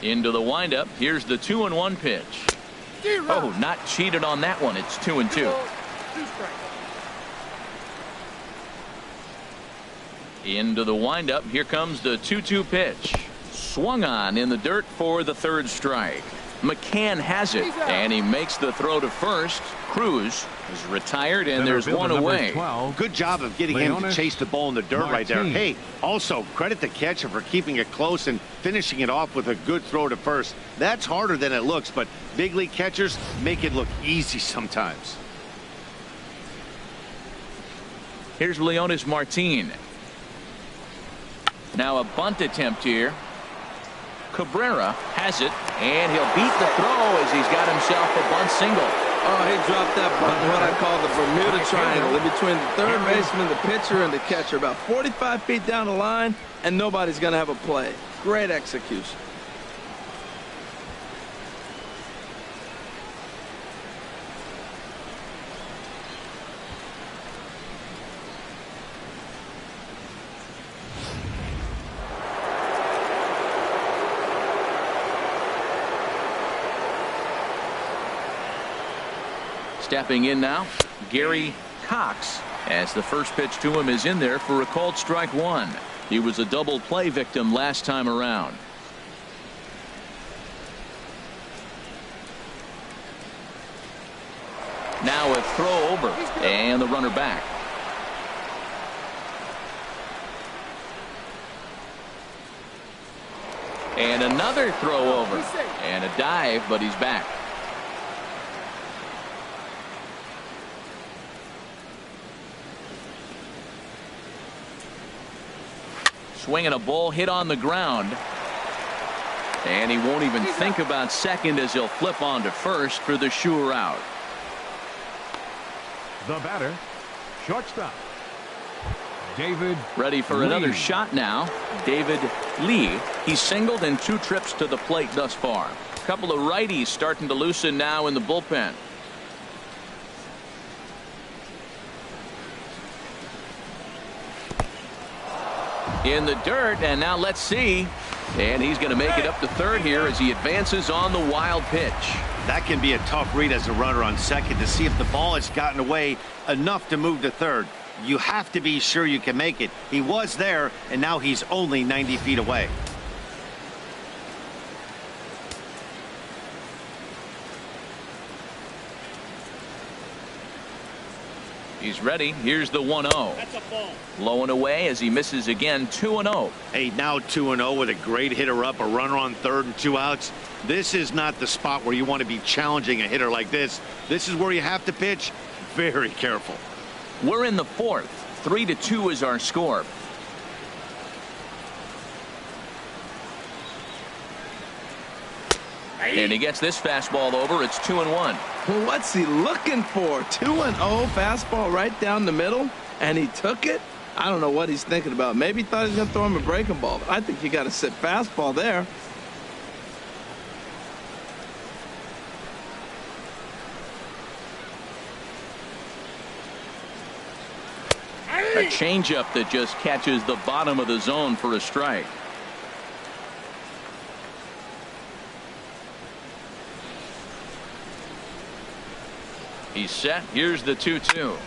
Into the windup. Here's the 2-1 pitch. Oh, not cheated on that one. It's 2-2. Into the windup. Here comes the 2-2 pitch. Swung on in the dirt for the 3rd strike. McCann has it, and he makes the throw to first. Cruz is retired, and there's one away.
12,
good job of getting him to chase the ball in the dirt right there. Hey, also credit the catcher for keeping it close and finishing it off with a good throw to first. That's harder than it looks, but big league catchers make it look easy sometimes.
Here's Leonis Martin. Now a bunt attempt here. Cabrera has it, and he'll beat the throw as he's got himself a bunt single.
Oh, he dropped that bunt, what I call the Bermuda Triangle, in between the third baseman, the pitcher, and the catcher. About 45 feet down the line, and nobody's going to have a play. Great execution.
Stepping in now, Gary Cox, as the first pitch to him is in there for a called strike one. He was a double play victim last time around. Now a throw over, and the runner back. And another throw over, and a dive, but he's back. Swinging a ball hit on the ground. And he won't even think about second as he'll flip on to first for the sure out.
The batter, shortstop, David
ready for
Lee.
Another shot now. David Lee. He's singled in 2 trips to the plate thus far. A couple of righties starting to loosen now in the bullpen. In the dirt, and now let's see. And he's going to make it up to third here as he advances on the wild pitch.
That can be a tough read as a runner on second to see if the ball has gotten away enough to move to third. You have to be sure you can make it. He was there, and now he's only 90 feet away.
He's ready. Here's the 1-0. Low and away as he misses again. 2-0.
Hey, now 2-0 with a great hitter up, a runner on third and 2 outs. This is not the spot where you want to be challenging a hitter like this. This is where you have to pitch very careful.
We're in the 4th. 3-2 is our score. And he gets this fastball over. It's 2-1.
Well, what's he looking for? 2-0 fastball right down the middle, and he took it? I don't know what he's thinking about. Maybe he thought he was going to throw him a breaking ball. But I think you got to sit fastball there.
A changeup that just catches the bottom of the zone for a strike. He's set. Here's the 2-2.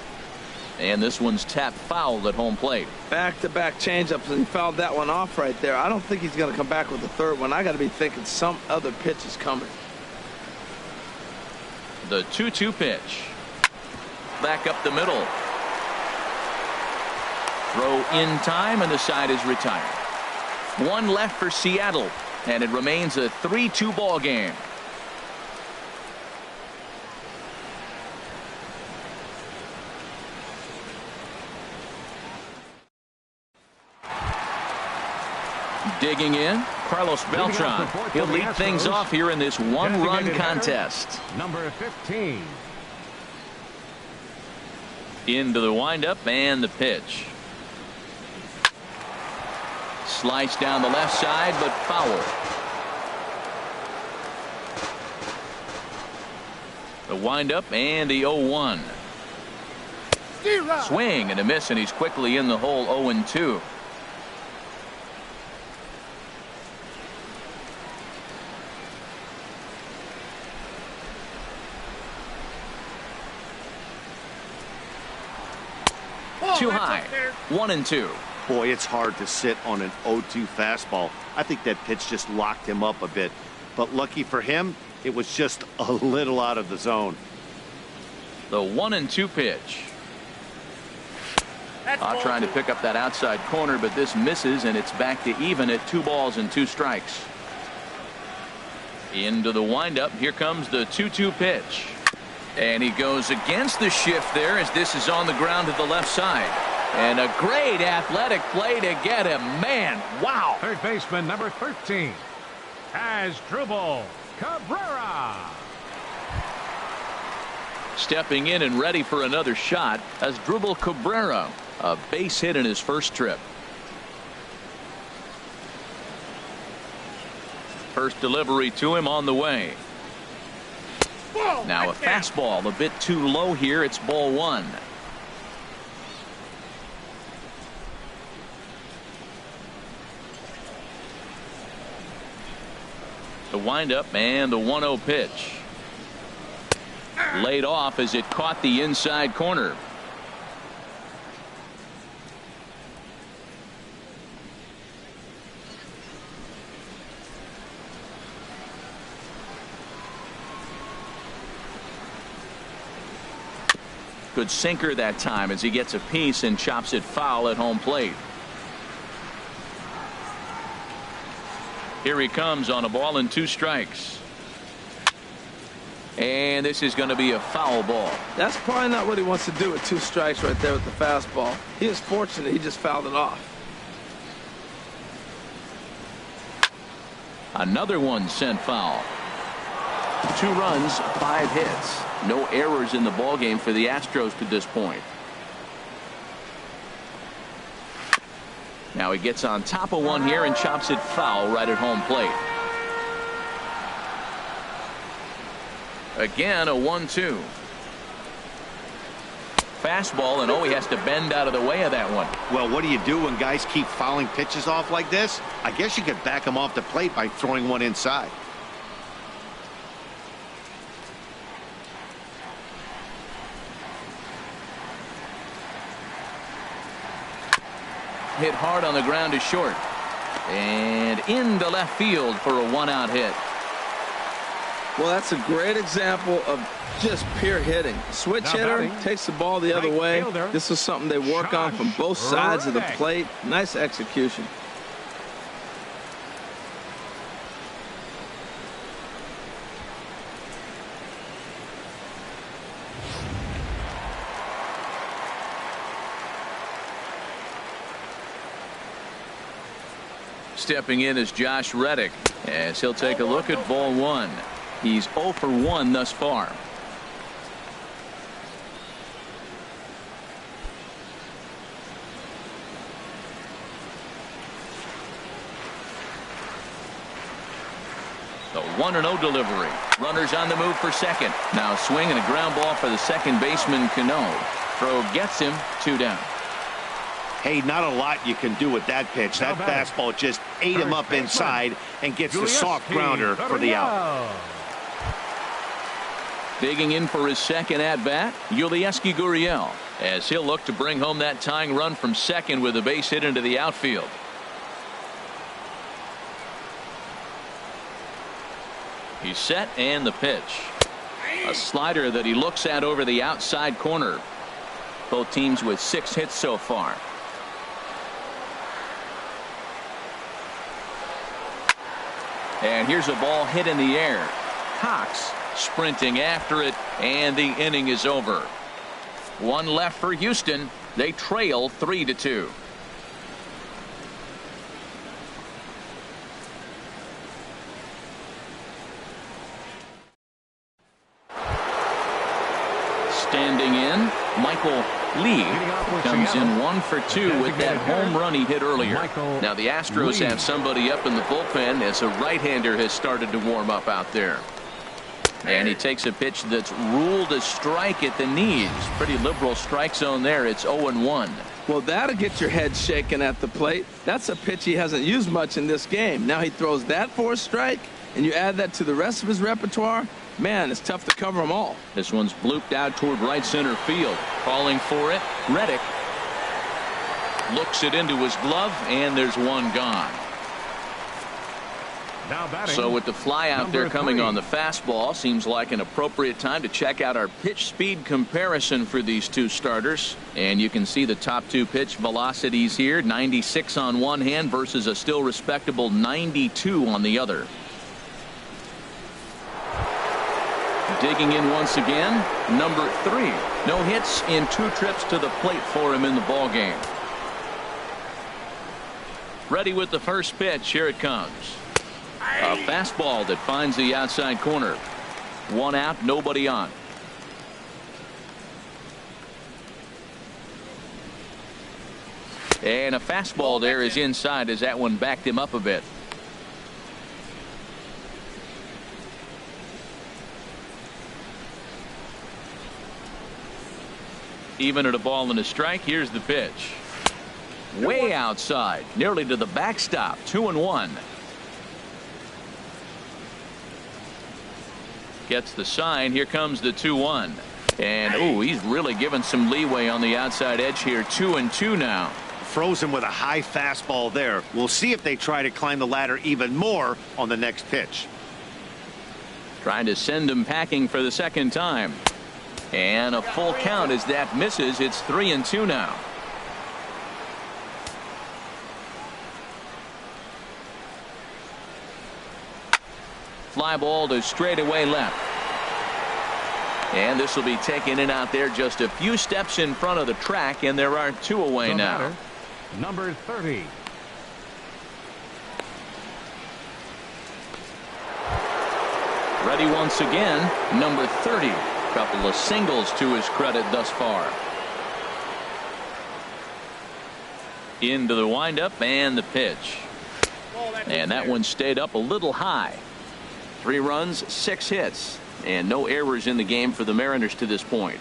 And this one's tapped foul at home plate.
Back-to-back changeups, and he fouled that one off right there. I don't think he's going to come back with the third one. I got to be thinking some other pitch is coming.
The 2-2 pitch. Back up the middle. Throw in time, and the side is retired. One left for Seattle, and it remains a 3-2 ball game. Digging in, Carlos Beltran. He'll lead things off here in this one-run contest.
Number 15.
Into the windup and the pitch. Slice down the left side, but foul. The windup and the 0-1. Swing and a miss, and he's quickly in the hole. 0-2. Too high. 1-2.
Boy, it's hard to sit on an 0-2 fastball. I think that pitch just locked him up a bit. But lucky for him, It was just a little out of the zone.
The 1-2 pitch. Trying to pick up that outside corner, but this misses, and it's back to even at 2 balls and 2 strikes. Into the windup. Here comes the 2-2 pitch. And he goes against the shift there as this is on the ground to the left side. And a great athletic play to get him. Man, wow.
Third baseman number 13, Asdrubal Cabrera.
Stepping in and ready for another shot, Asdrubal Cabrera. A base hit in his first trip. First delivery to him on the way. Now a fastball a bit too low here. It's ball 1. The windup and the 1-0 pitch. Laid off as it caught the inside corner. Good sinker that time as he gets a piece and chops it foul at home plate. Here he comes on a ball and 2 strikes. And this is going to be a foul ball.
That's probably not what he wants to do with 2 strikes right there with the fastball. He is fortunate he just fouled it off.
Another one sent foul. 2 runs, 5 hits. No errors in the ballgame for the Astros to this point. Now he gets on top of one here and chops it foul right at home plate. Again, a 1-2. Fastball, and he has to bend out of the way of that one.
Well, what do you do when guys keep fouling pitches off like this? I guess you could back them off the plate by throwing one inside.
Hit hard on the ground to short. And into left field for a 1-out hit.
Well, that's a great example of just pure hitting. Switch hitter takes the ball the other way. This is something they work on from both sides of the plate. Nice execution.
Stepping in is Josh Reddick as he'll take a look at ball 1. He's 0 for 1 thus far. The 1-0 delivery. Runners on the move for second. Now swinging a ground ball for the second baseman Cano. Throw gets him 2 down.
Hey, not a lot you can do with that pitch. That fastball just ate him up inside and gets the soft grounder for the out.
Digging in for his second at-bat, Yulieski Gurriel, as he'll look to bring home that tying run from second with a base hit into the outfield. He's set, and the pitch. A slider that he looks at over the outside corner. Both teams with 6 hits so far. And here's a ball hit in the air. Cox sprinting after it, and the inning is over. 1 left for Houston. They trail 3-2. Standing in, Michael Lee comes in 1 for 2 with that home run he hit earlier. Now the Astros have somebody up in the bullpen as a right-hander has started to warm up out there. And he takes a pitch that's ruled a strike at the knees. Pretty liberal strike zone there. It's 0-1.
Well, that'll get your head shaken at the plate. That's a pitch he hasn't used much in this game. Now he throws that for a strike, and you add that to the rest of his repertoire. Man, it's tough to cover them all.
This one's blooped out toward right center field. Calling for it, Reddick. Looks it into his glove, and there's one gone.
Now batting,
so with the fly out there coming
3.
on the fastball, seems like an appropriate time to check out our pitch speed comparison for these two starters. And you can see the top two pitch velocities here, 96 on one hand versus a still respectable 92 on the other. Digging in once again, number 3. No hits in 2 trips to the plate for him in the ball game. Ready with the first pitch. Here it comes. A fastball that finds the outside corner. 1 out, nobody on. And a fastball there is inside as that one backed him up a bit. Even at a ball and a strike, here's the pitch. Way outside, nearly to the backstop. 2-1. Gets the sign. Here comes the 2-1. And he's really given some leeway on the outside edge here. 2-2 now.
Frozen with a high fastball there. We'll see if they try to climb the ladder even more on the next pitch.
Trying to send him packing for the second time. And a full count as that misses. It's 3-2 now. Fly ball to straightaway left. And this will be taken in out there just a few steps in front of the track, and there are 2 away now.
Batter, number 30.
Ready once again, number 30. Couple of singles to his credit thus far. Into the windup and the pitch. And that one stayed up a little high. 3 runs, 6 hits, and no errors in the game for the Mariners to this point.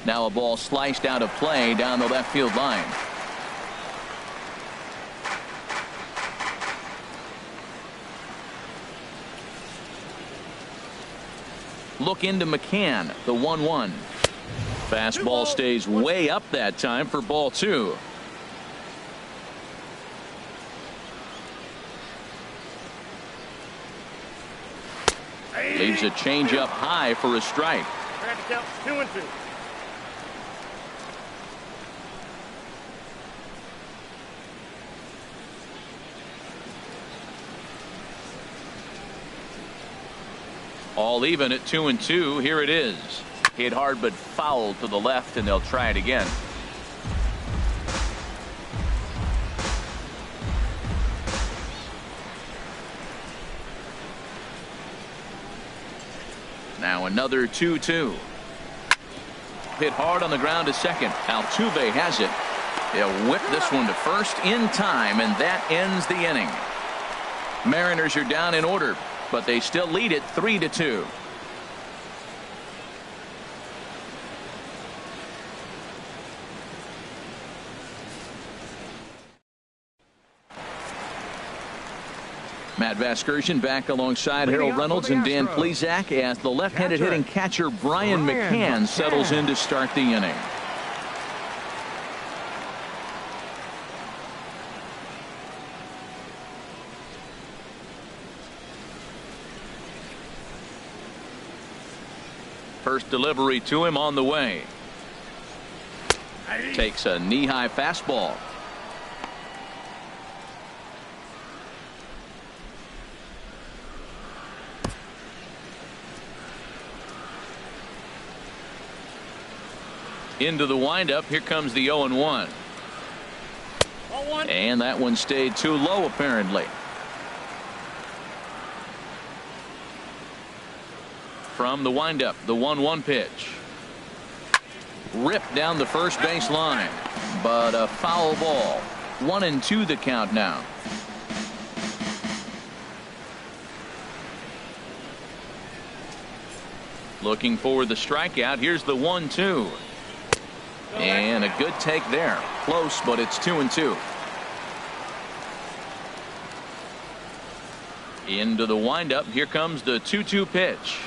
Now a ball sliced out of play down the left field line. Look into McCann, the 1-1. Fastball stays way up that time for ball 2. Leaves a changeup high for a strike.
2-2.
All even at 2-2. Here it is. Hit hard but foul to the left, and they'll try it again. Now another 2-2. Hit hard on the ground to second. Altuve has it. They'll whip this one to first in time, and that ends the inning. Mariners are down in order, but they still lead it 3-2. Matt Vasgersian back alongside Harold Reynolds and Dan Plesac as the left-handed hitting catcher Brian McCann settles in to start the inning. First delivery to him on the way. Takes a knee-high fastball. Into the windup. Here comes the 0-1. And that one stayed too low apparently. From the windup, the 1-1 pitch. Ripped down the first base line, but a foul ball. 1-2 the count now. Looking for the strikeout. Here's the 1-2. And a good take there. Close, but it's 2-2. Into the windup. Here comes the 2-2 pitch.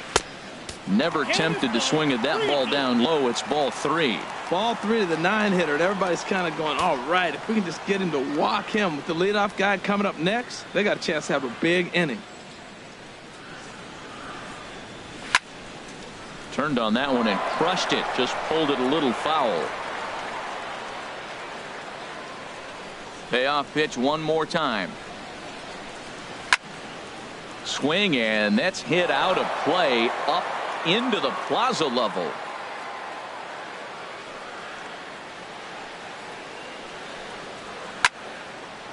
Never tempted to swing at that ball down low. It's ball 3.
Ball 3 to the 9-hitter, and everybody's kind of going, all right, if we can just get him to walk him with the leadoff guy coming up next, they got a chance to have a big inning.
Turned on that one and crushed it. Just pulled it a little foul. Payoff pitch one more time. Swing, and that's hit out of play up into the plaza level.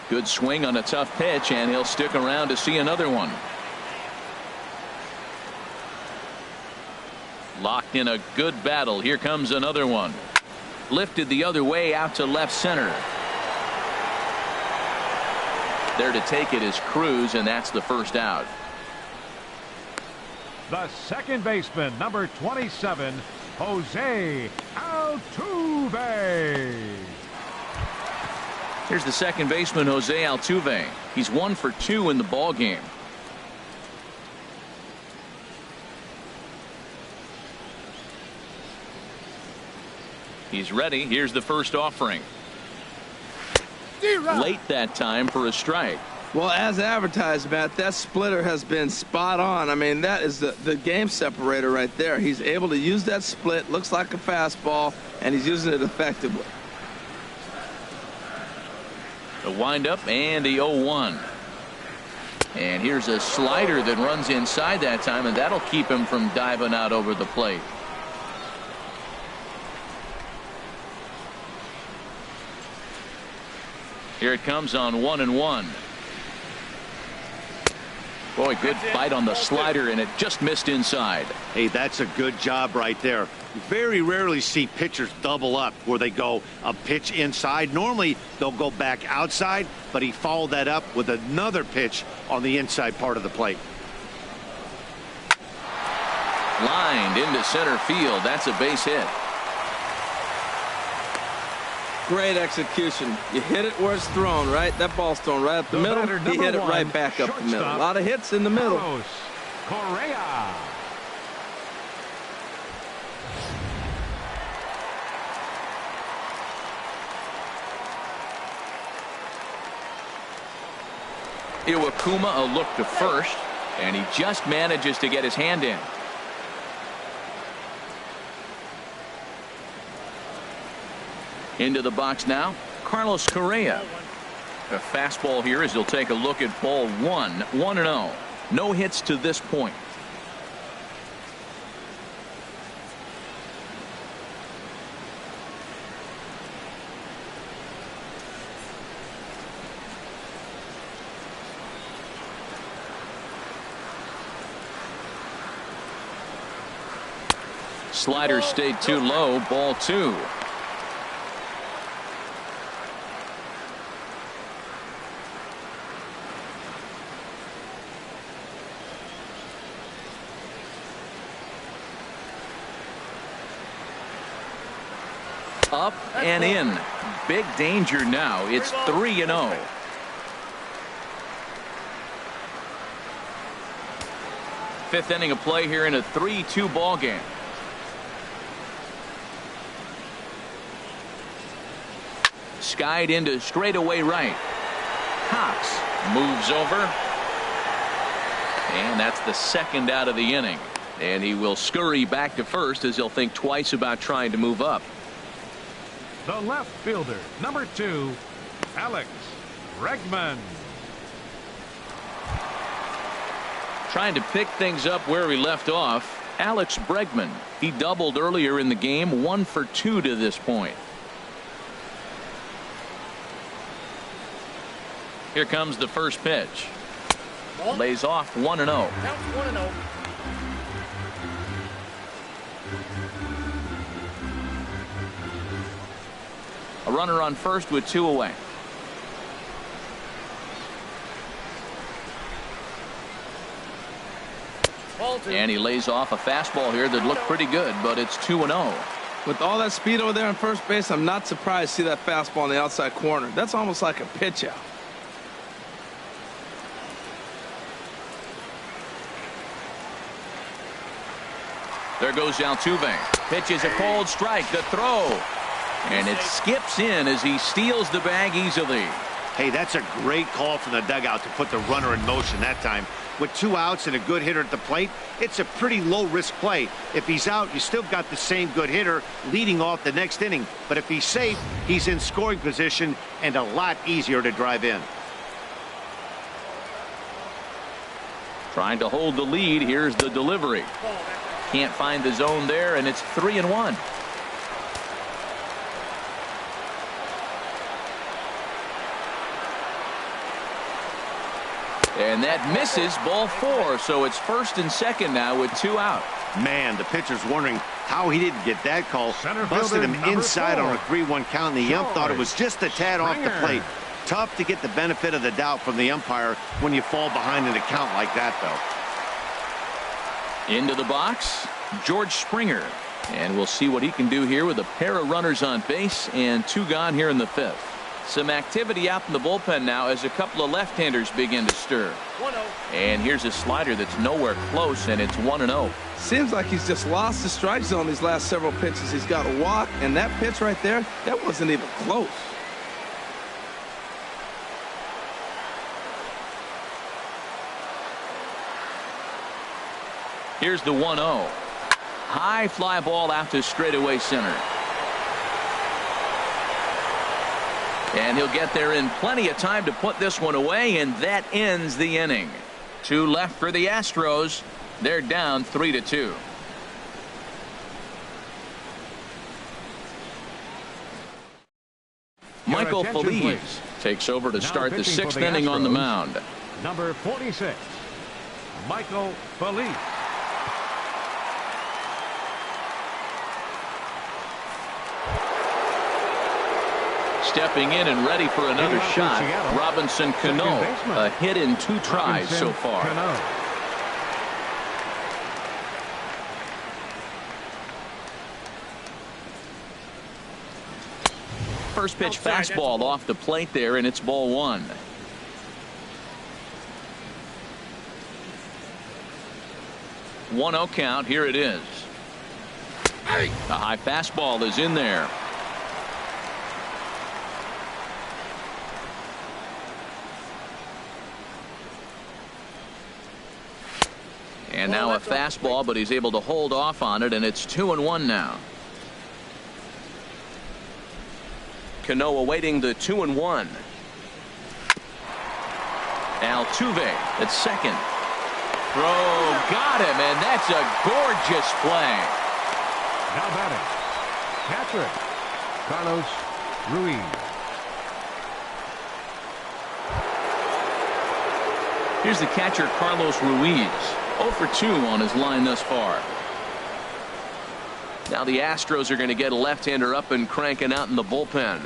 Good swing on a tough pitch, and he'll stick around to see another one. Locked in a good battle. Here comes another one. Lifted the other way out to left center. There to take it is Cruz, and that's the first out.
The second baseman, number 27, Jose Altuve.
Here's the second baseman, Jose Altuve. He's 1 for 2 in the ball game. He's ready. Here's the first offering. Late that time for a strike.
Well, as advertised, Matt, that splitter has been spot on. I mean, that is the game separator right there. He's able to use that split, looks like a fastball, and he's using it effectively.
The windup and the 0-1. And here's a slider that runs inside that time, and that'll keep him from diving out over the plate. Here it comes on 1-1. Boy, good bite on the slider, and it just missed inside.
Hey, that's a good job right there. You very rarely see pitchers double up where they go a pitch inside. Normally they'll go back outside, but he followed that up with another pitch on the inside part of the plate.
Lined into center field. That's a base hit.
Great execution. You hit it where it's thrown, right? That ball's thrown right up the middle. He hit it right back up the middle. A lot of hits in the middle.
Correa.
Iwakuma a look to first, and he just manages to get his hand in. Into the box now, Carlos Correa. A fastball here as he'll take a look at ball 1. 1-0. No hits to this point. Slider stayed too low. Ball 2. Up and in. Big danger now. It's 3-0. Fifth inning of play here in a 3-2 ball game. Skied into straightaway right. Cox moves over. And that's the second out of the inning. And he will scurry back to first as he'll think twice about trying to move up.
The left fielder, number 2, Alex Bregman.
Trying to pick things up where we left off, Alex Bregman. He doubled earlier in the game, 1 for 2 to this point. Here comes the first pitch. Lays off 1-0.
Counts 1-0.
A runner on first with 2 away. And he lays off a fastball here that looked pretty good, but it's 2-0.
With all that speed over there on first base, I'm not surprised to see that fastball on the outside corner. That's almost like a pitch out.
There goes Altuve. Pitches a cold strike. The throw. And it skips in as he steals the bag easily.
Hey, that's a great call from the dugout to put the runner in motion that time. With 2 outs and a good hitter at the plate, it's a pretty low-risk play. If he's out, you still got the same good hitter leading off the next inning. But if he's safe, he's in scoring position and a lot easier to drive in.
Trying to hold the lead. Here's the delivery. Can't find the zone there, and it's 3-1. And that misses, ball 4, so it's 1st and 2nd now with 2 out.
Man, the pitcher's wondering how he didn't get that call. Busted him inside on a 3-1 count, and the ump thought it was just a tad off the plate. Tough to get the benefit of the doubt from the umpire when you fall behind in a count like that, though.
Into the box, George Springer. And we'll see what he can do here with a pair of runners on base and 2 gone here in the 5th. Some activity out in the bullpen now as a couple of left-handers begin to stir.
1-0.
And here's a slider that's nowhere close, and it's 1-0.
Seems like he's just lost the strike zone these last several pitches. He's got a walk, and that pitch right there, that wasn't even close.
Here's the 1-0. High fly ball out to straightaway center. And he'll get there in plenty of time to put this one away, and that ends the inning. 2 left for the Astros. They're down 3-2. Michael Feliz takes over to start the 6th inning on the mound.
Number 46, Michael Feliz.
Stepping in and ready for another shot, Robinson Cano. A hit in 2 tries so far. First pitch fastball off the plate there, and it's ball 1. One-0 count. Here it is. The high fastball is in there. And now a fastball, but he's able to hold off on it, and it's 2-1 now. Cano awaiting the 2-1. Altuve at second. Throw, got him, and that's a gorgeous play.
Now batting, catcher, Carlos Ruiz.
Here's the catcher, Carlos Ruiz. 0 for 2 on his line thus far. Now the Astros are going to get a left-hander up and cranking out in the bullpen.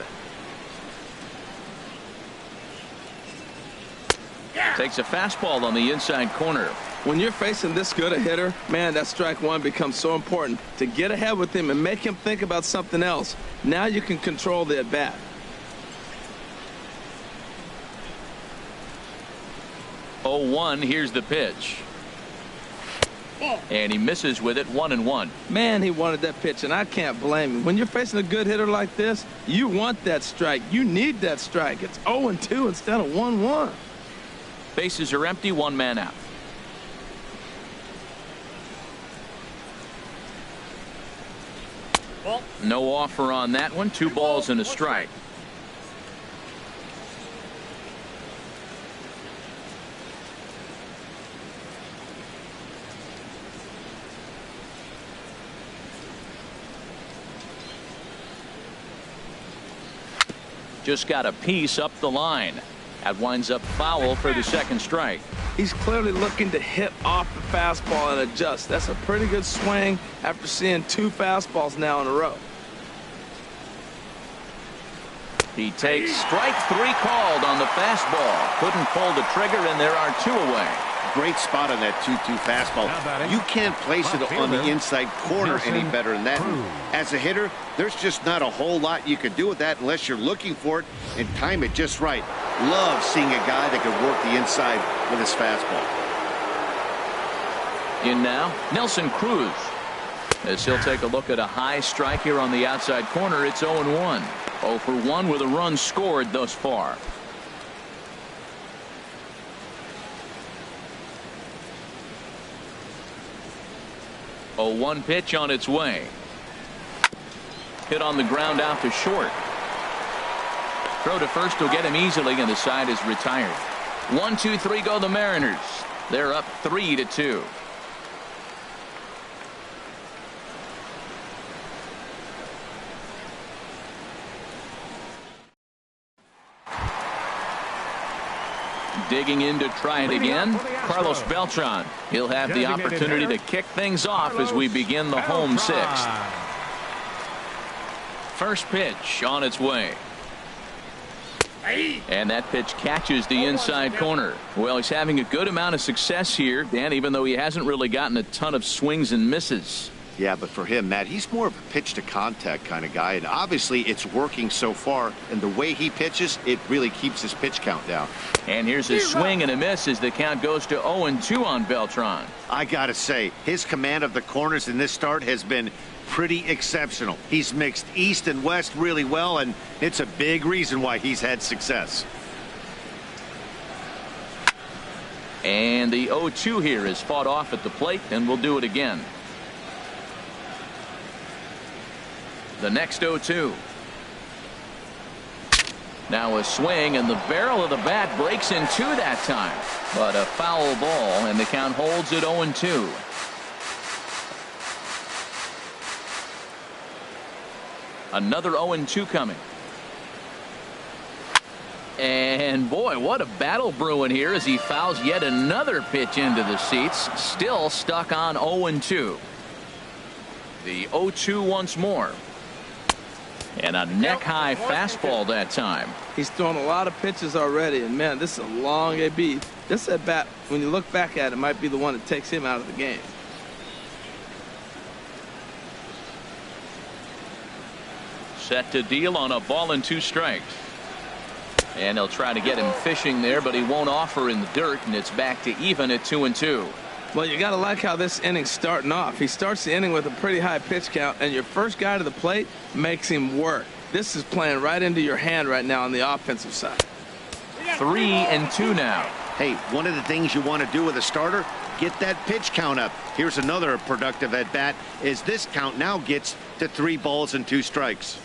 Takes a fastball on the inside corner.
When you're facing this good a hitter, man, that strike 1 becomes so important. To get ahead with him and make him think about something else. Now you can control the at-bat.
Oh, 1. Here's the pitch. And he misses with it. 1-1.
Man, he wanted that pitch, and I can't blame him. When you're facing a good hitter like this, you want that strike. You need that strike. It's 0-2 instead of 1-1.
Bases are empty. 1 man out. No offer on that one. 2 balls and a strike. Just got a piece up the line. That winds up foul for the 2nd strike.
He's clearly looking to hit off the fastball and adjust. That's a pretty good swing after seeing 2 fastballs now in a row.
He takes strike 3 called on the fastball. Couldn't pull the trigger, and there are 2 away.
Great spot on that 2-2 fastball. You can't place it on the inside corner any better than that. As a hitter, there's just not a whole lot you can do with that unless you're looking for it and time it just right. Love seeing a guy that can work the inside with his fastball.
In now, Nelson Cruz. As he'll take a look at a high strike here on the outside corner. It's 0-1. 0 for 1 with a run scored thus far. A 1 pitch on its way. Hit on the ground out to short. Throw to first will get him easily, and the side is retired. 1, 2, 3 go the Mariners. They're up 3-2. Digging in to try it again, Carlos Beltran. He'll have the opportunity to kick things off as we begin the home sixth. First pitch on its way. And that pitch catches the inside corner. Well, he's having a good amount of success here, Dan, even though he hasn't really gotten a ton of swings and misses.
Yeah, but for him, Matt, he's more of a pitch to contact kind of guy, and obviously it's working so far, and the way he pitches, it really keeps his pitch count down.
And here's a swing and a miss as the count goes to 0-2 on Beltran.
I gotta say, his command of the corners in this start has been pretty exceptional. He's mixed east and west really well, and it's a big reason why he's had success.
And the 0-2 here is fought off at the plate, and we'll do it again. The next 0-2. Now a swing, and the barrel of the bat breaks in two that time. But a foul ball, and the count holds at 0-2. Another 0-2 coming. And boy, what a battle brewing here as he fouls yet another pitch into the seats. Still stuck on 0-2. The 0-2 once more. And a neck-high fastball that time.
He's thrown a lot of pitches already, and man, this is a long AB. This at bat, when you look back at it, might be the one that takes him out of the game.
Set to deal on a ball and 2 strikes. And they'll try to get him fishing there, but he won't offer in the dirt, and it's back to even at 2-2.
Well, you got to like how this inning's starting off. He starts the inning with a pretty high pitch count, and your first guy to the plate makes him work. This is playing right into your hand right now on the offensive side.
3-2 now.
Hey, one of the things you want to do with a starter, get that pitch count up. Here's another productive at bat as this count now gets to 3 balls and 2 strikes.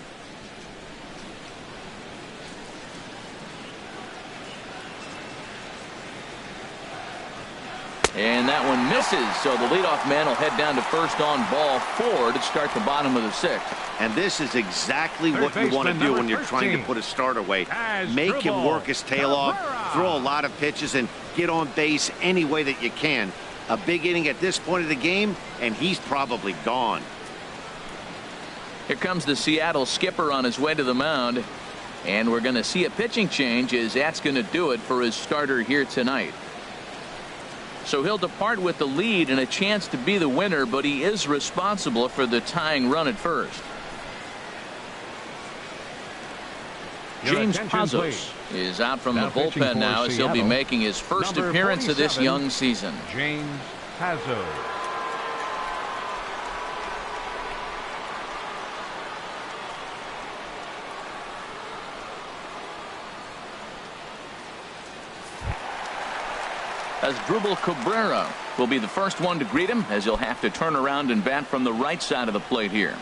And that one misses, so the leadoff man will head down to first on ball 4 to start the bottom of the 6th.
And this is exactly what you want to do when you're trying to put a start away. Make him work his tail off, throw a lot of pitches, and get on base any way that you can. A big inning at this point of the game, and he's probably gone.
Here comes the Seattle skipper on his way to the mound. And we're going to see a pitching change as that's going to do it for his starter here tonight. So he'll depart with the lead and a chance to be the winner, but he is responsible for the tying run at first. James Pazos is out from the bullpen now as he'll be making his first appearance of this young season.
James Pazos.
Asdrubal Cabrera will be the first one to greet him as he'll have to turn around and bat from the right side of the plate here.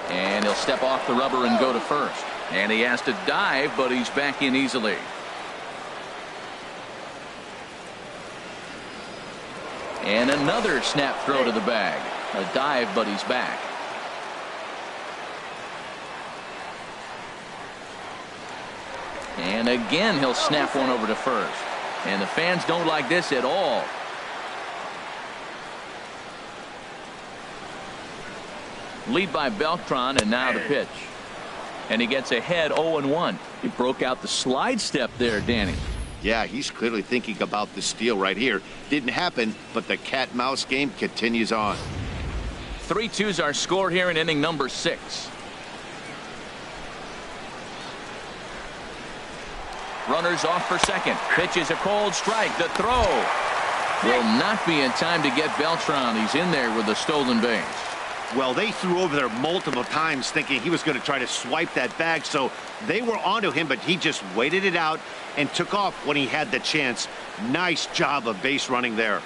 And he'll step off the rubber and go to first. And he has to dive, but he's back in easily. And another snap throw to the bag. A dive, but he's back. And again, he'll snap one over to first. And the fans don't like this at all. Lead by Beltran, and now the pitch. And he gets ahead 0-1. He broke out the slide step there, Danny.
Yeah, he's clearly thinking about the steal right here. Didn't happen, but the cat-mouse game continues on.
3-2's our score here in inning number 6. Runners off for second. Pitch is a cold strike. The throw will not be in time to get Beltran. He's in there with a stolen base.
Well, they threw over there multiple times thinking he was going to try to swipe that bag, so they were onto him, but he just waited it out and took off when he had the chance. Nice job of base running there.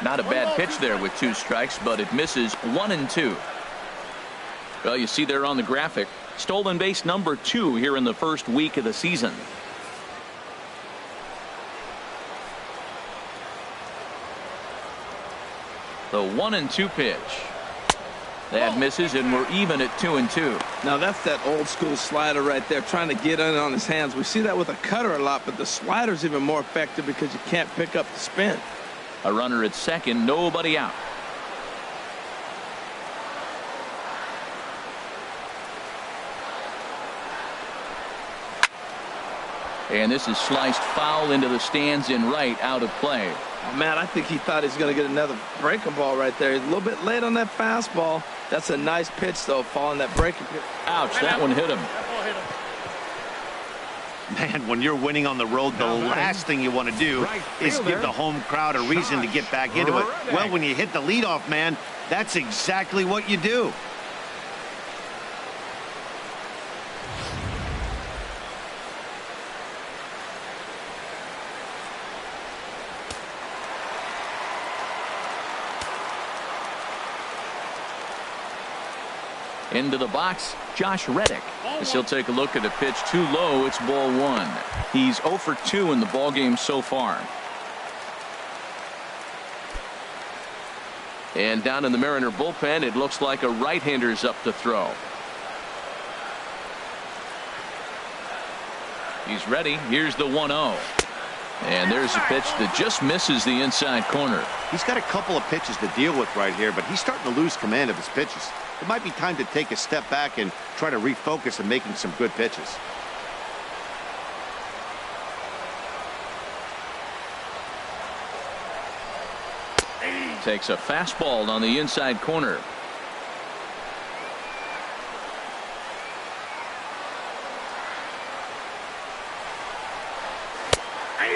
Not a bad pitch there with 2 strikes, but it misses 1-2. Well, you see there on the graphic, stolen base number 2 here in the first week of the season. The 1-2 pitch. That misses, and we're even at 2-2.
Now that's that old school slider right there, trying to get in on his hands. We see that with a cutter a lot, but the slider's even more effective because you can't pick up the spin.
A runner at second, nobody out. And this is sliced foul into the stands in right, out of play.
Oh, man, I think he thought he was going to get another breaking ball right there. He's a little bit late on that fastball. That's a nice pitch, though, following that breaking pitch.
Ouch, that one hit him.
Man, when you're winning on the road, the last thing you want to do is give the home crowd a reason to get back into it. Well, when you hit the leadoff man, that's exactly what you do.
Into the box, Josh Reddick. As he'll take a look at a pitch too low. It's ball 1. He's 0 for 2 in the ball game so far. And down in the Mariner bullpen, it looks like a right-hander's up to throw. He's ready. Here's the 1-0. And there's a pitch that just misses the inside corner.
He's got a couple of pitches to deal with right here, but he's starting to lose command of his pitches. It might be time to take a step back and try to refocus on making some good pitches.
Takes a fastball on the inside corner.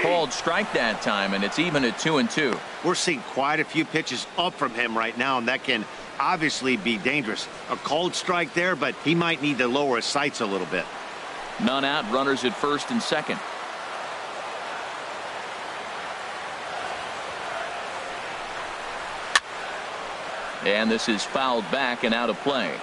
Called strike that time, and it's even at 2-2.
We're seeing quite a few pitches up from him right now, and that can obviously be dangerous. A called strike there, but he might need to lower his sights a little bit.
None out, runners at first and second. And this is fouled back and out of play.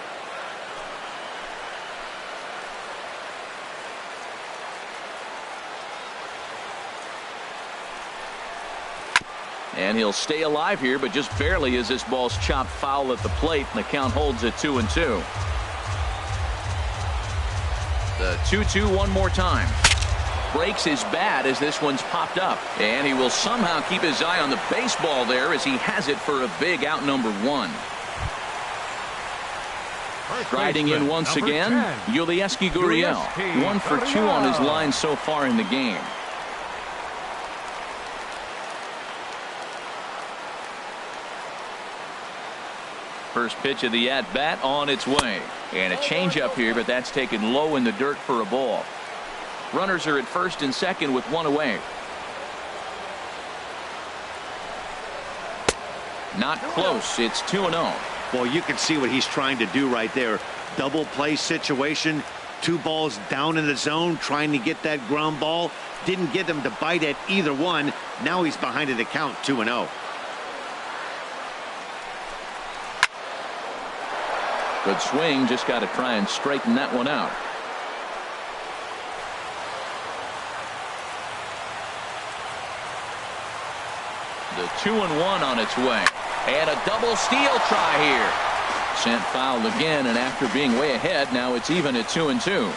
And he'll stay alive here, but just barely as this ball's chopped foul at the plate, and the count holds at 2-2. The 2-2 one more time. Breaks his bat as this one's popped up. And he will somehow keep his eye on the baseball there as he has it for a big out number 1. Riding in once again, Yulieski Gurriel. 1 for 2 on his line so far in the game. First pitch of the at-bat on its way. And a changeup here, but that's taken low in the dirt for a ball. Runners are at first and second with 1 away. Not close. It's 2-0.
Well, you can see what he's trying to do right there. Double play situation. 2 balls down in the zone, trying to get that ground ball. Didn't get him to bite at either one. Now he's behind in the count, 2-0.
Good swing, just got to try and straighten that one out. The 2-1 on its way. And a double steal try here. Sent foul again, and after being way ahead, now it's even at 2-2.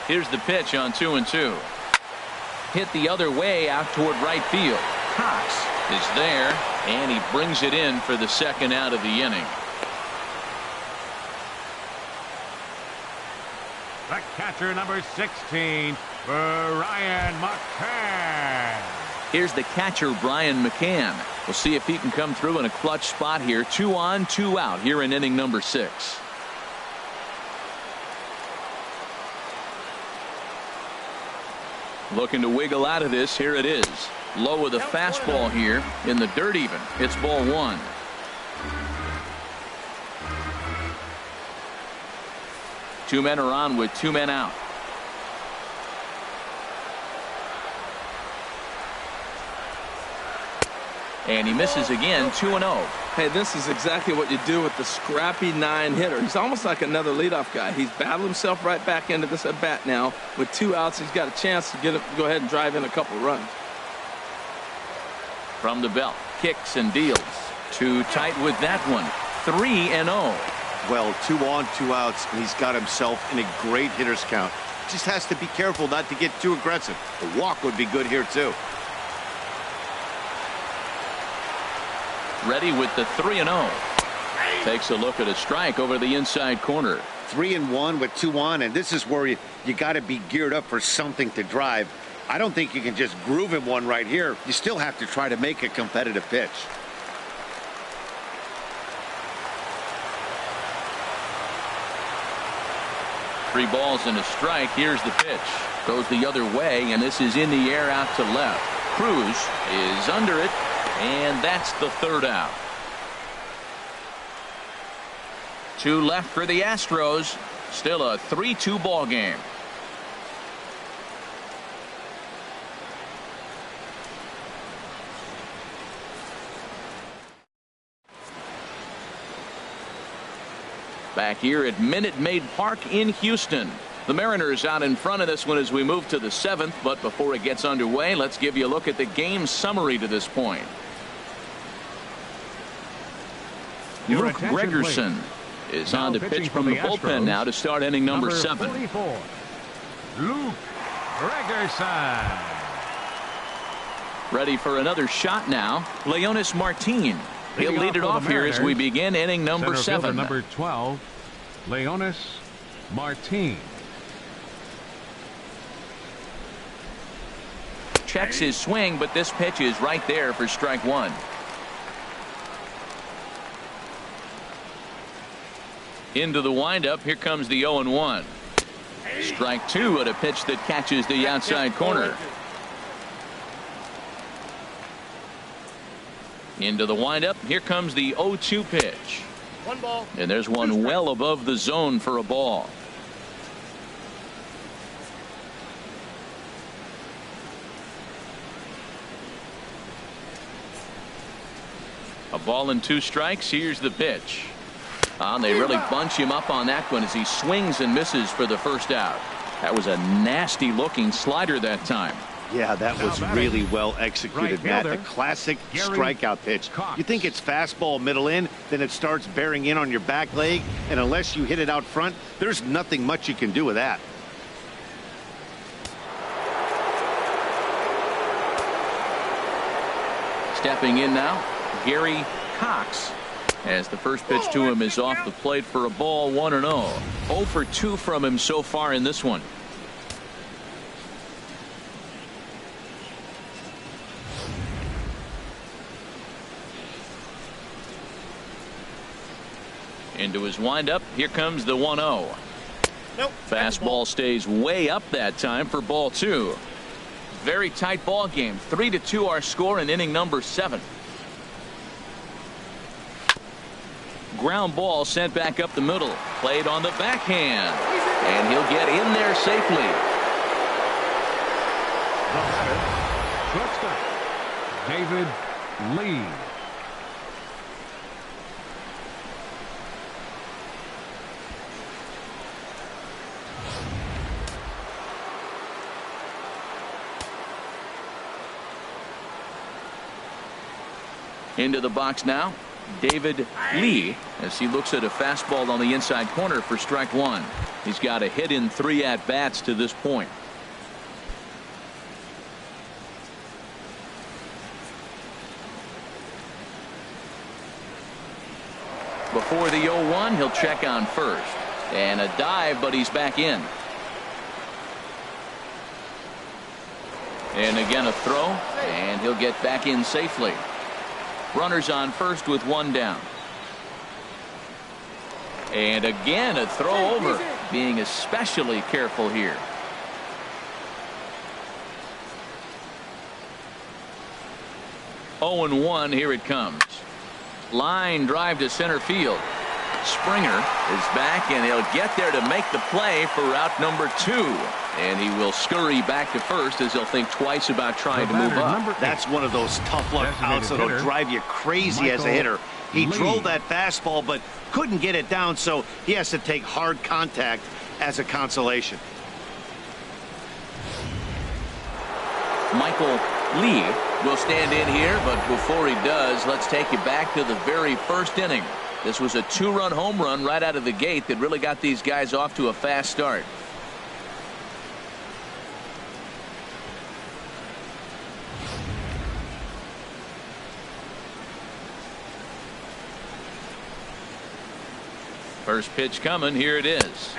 Here's the pitch on 2-2. Hit the other way out toward right field. Cox is there, and he brings it in for the second out of the inning.
The catcher, number 16, Brian McCann.
Here's the catcher, Brian McCann. We'll see if he can come through in a clutch spot here. 2 on, 2 out here in inning number 6. Looking to wiggle out of this. Here it is. Low with a fastball here in the dirt even. It's ball 1. Two men are on with 2 men out. And he misses again. 2-0.
Hey, this is exactly what you do with the scrappy 9 hitter. He's almost like another leadoff guy. He's battled himself right back into this at bat now. With 2 outs, he's got a chance to go ahead and drive in a couple runs.
From the belt, kicks and deals. Too tight with that one. 3-0.
Well, 2 on, 2 outs, and he's got himself in a great hitter's count. Just has to be careful not to get too aggressive. A walk would be good here, too.
Ready with the 3-0. Takes a look at a strike over the inside corner.
3-1 with 2 on, and this is where you got to be geared up for something to drive. I don't think you can just groove him one right here. You still have to try to make a competitive pitch.
Three balls and a strike. Here's the pitch. Goes the other way, and this is in the air out to left. Cruz is under it, and that's the 3rd out. 2 left for the Astros. Still a 3-2 ball game. Back here at Minute Maid Park in Houston. The Mariners out in front of this one as we move to the 7th. But before it gets underway, let's give you a look at the game summary to this point. Luke Gregerson is on to pitch from the bullpen now to start inning number 7.
44, Luke Gregerson.
Ready for another shot now. Leonis Martin. He'll lead it off here as we begin inning number 7.
Number 12, Leonis Martin.
Checks his swing, but this pitch is right there for strike 1. Into the windup. Here comes the 0-1. Strike 2 at a pitch that catches the outside corner. Into the windup. Here comes the 0-2 pitch.
1 ball.
And there's one well above the zone for a ball. A ball and 2 strikes. Here's the pitch. And they really bunch him up on that one as he swings and misses for the 1st out. That was a nasty looking slider that time.
Yeah, that was really well executed, Matt. A classic strikeout pitch. You think it's fastball middle in, then it starts bearing in on your back leg, and unless you hit it out front, there's nothing much you can do with that.
Stepping in now, Gary Cox, as the first pitch to him is off the plate for a ball. 1-0. 0 for 2 from him so far in this one. Into his windup. Here comes the 1-0.
Nope.
Fastball stays way up that time for ball 2. Very tight ball game. 3-2 our score in inning number 7. Ground ball sent back up the middle. Played on the backhand. And he'll get in there safely.
The batter, shortstop, David Lee.
Into the box now, David Lee, as he looks at a fastball on the inside corner for strike 1. He's got a hit in 3 at-bats to this point. Before the 0-1, he'll check on first. And a dive, but he's back in. And again a throw, and he'll get back in safely. Runners on first with one down. And again a throw over, being especially careful here. Oh and 1, here it comes. Line drive to center field. Springer is back, and he'll get there to make the play for route number 2. And he will scurry back to first as he'll think twice about trying to move up.
That's one of those tough luck outs that'll drive you crazy as a hitter. He drove that fastball but couldn't get it down, so he has to take hard contact as a consolation.
Michael Lee will stand in here, but before he does, let's take you back to the very first inning. This was a 2-run home run right out of the gate that really got these guys off to a fast start. First pitch coming. Here it is.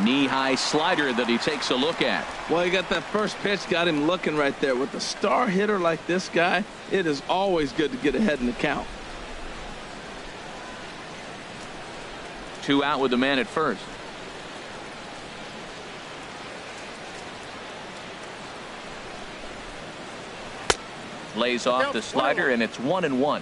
Knee-high slider that he takes a look at.
Well, he got that first pitch, got him looking right there. With a star hitter like this guy, it is always good to get ahead in the count.
2 out with the man at first. Lays off the slider, and it's 1-1.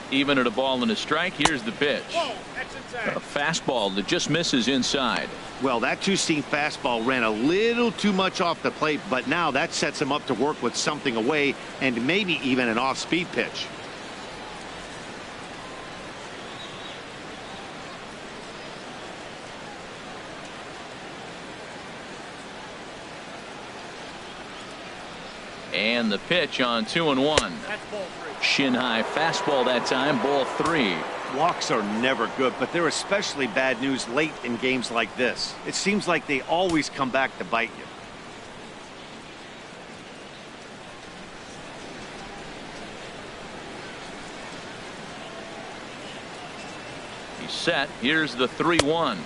Even at a ball and a strike, here's the pitch. A fastball that just misses inside.
Well, that two-seam fastball ran a little too much off the plate, but now that sets him up to work with something away and maybe even an off-speed pitch.
And the pitch on 2-1. Shin high fastball that time, ball 3.
Walks are never good, but they're especially bad news late in games like this. It seems like they always come back to bite you.
He's set. Here's the 3-1.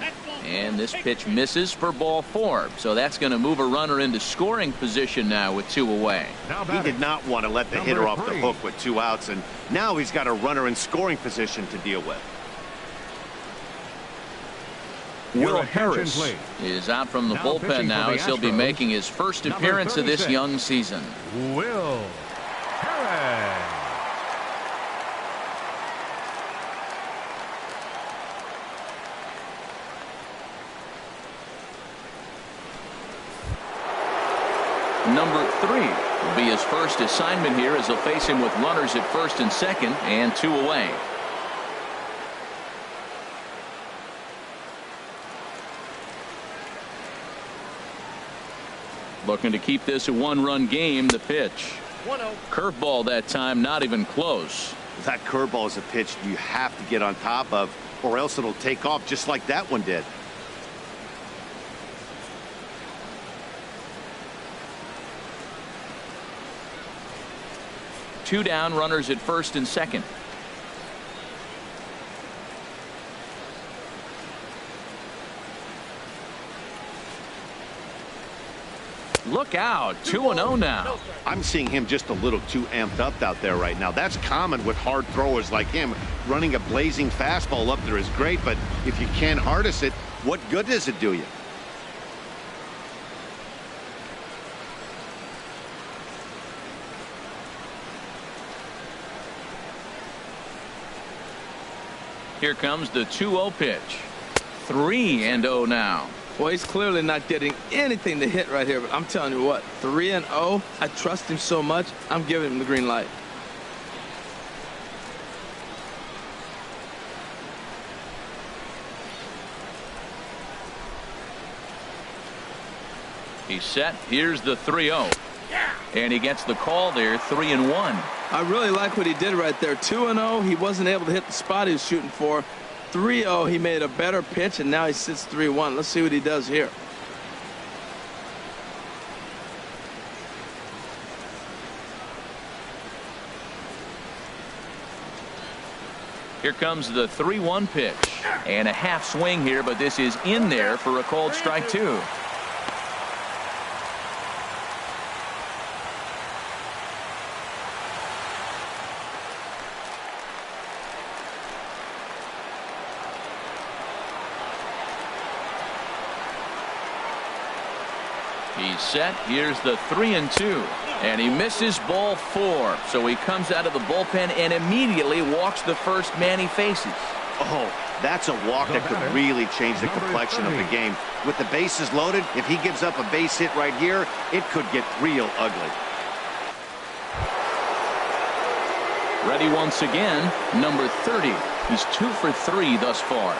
And this pitch misses for ball 4. So that's going to move a runner into scoring position now with 2 away.
He did not want to let the hitter off the hook with 2 outs, and now he's got a runner in scoring position to deal with.
Will Harris is out from the bullpen now as he'll be making his first appearance of this young season.
Will Harris.
Number 3 will be his first assignment here as he'll face him with runners at first and second and 2 away. Looking to keep this a 1-run game. The pitch.
1-0.
Curveball that time, not even close.
That curveball is a pitch you have to get on top of, or else it'll take off just like that one did.
Two down, runners at first and second. Look out, 2-0 now.
I'm seeing him just a little too amped up out there right now. That's common with hard throwers like him. Running a blazing fastball up there is great, but if you can't harness it, what good does it do you?
Here comes the 2-0 pitch. 3-0 now.
Well, he's clearly not getting anything to hit right here, but I'm telling you what, 3-0, I trust him so much, I'm giving him the green light.
He's set. Here's the 3-0. And he gets the call there, 3-1.
I really like what he did right there. 2-0, he wasn't able to hit the spot he was shooting for. 3-0, he made a better pitch, and now he sits 3-1. Let's see what he does here.
Here comes the 3-1 pitch. And a half swing here, but this is in there for a called strike 2. He's set. Here's the 3-2. And he misses ball 4. So he comes out of the bullpen and immediately walks the first man he faces.
Oh, that's a walk that could really change the complexion of the game. With the bases loaded, if he gives up a base hit right here, it could get real ugly.
Ready once again, number 30. He's 2 for 3 thus far.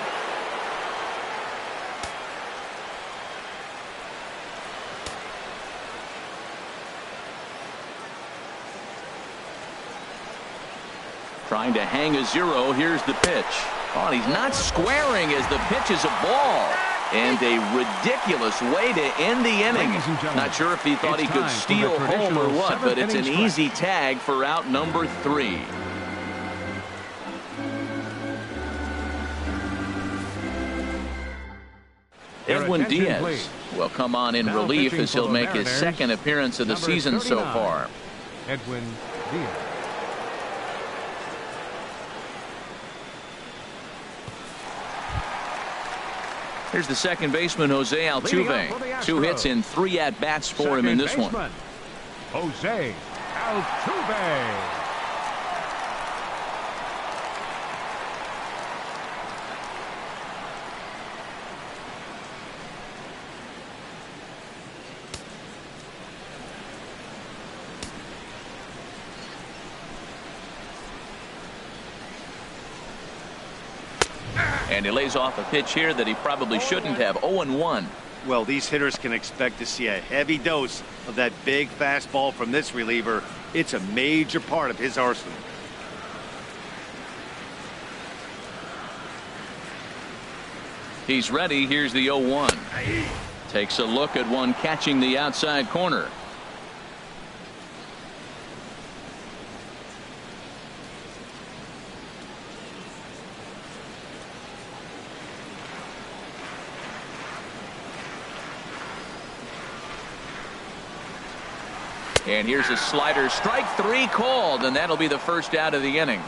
Trying to hang a 0. Here's the pitch. Oh, and he's not squaring as the pitch is a ball. And a ridiculous way to end the inning. Not sure if he thought he could steal home or what, but it's an easy tag for out number 3. Edwin Diaz will come on in relief as he'll make his second appearance of the season so far.
Edwin Diaz.
Here's the second baseman, Jose Altuve. 2 hits in 3 at-bats for him in this one.
Jose Altuve.
And he lays off a pitch here that he probably shouldn't have. 0-1.
Well, these hitters can expect to see a heavy dose of that big fastball from this reliever. It's a major part of his arsenal.
He's ready. Here's the 0-1. Takes a look at one catching the outside corner. And here's a slider. Strike 3 called, and that'll be the first out of the inning.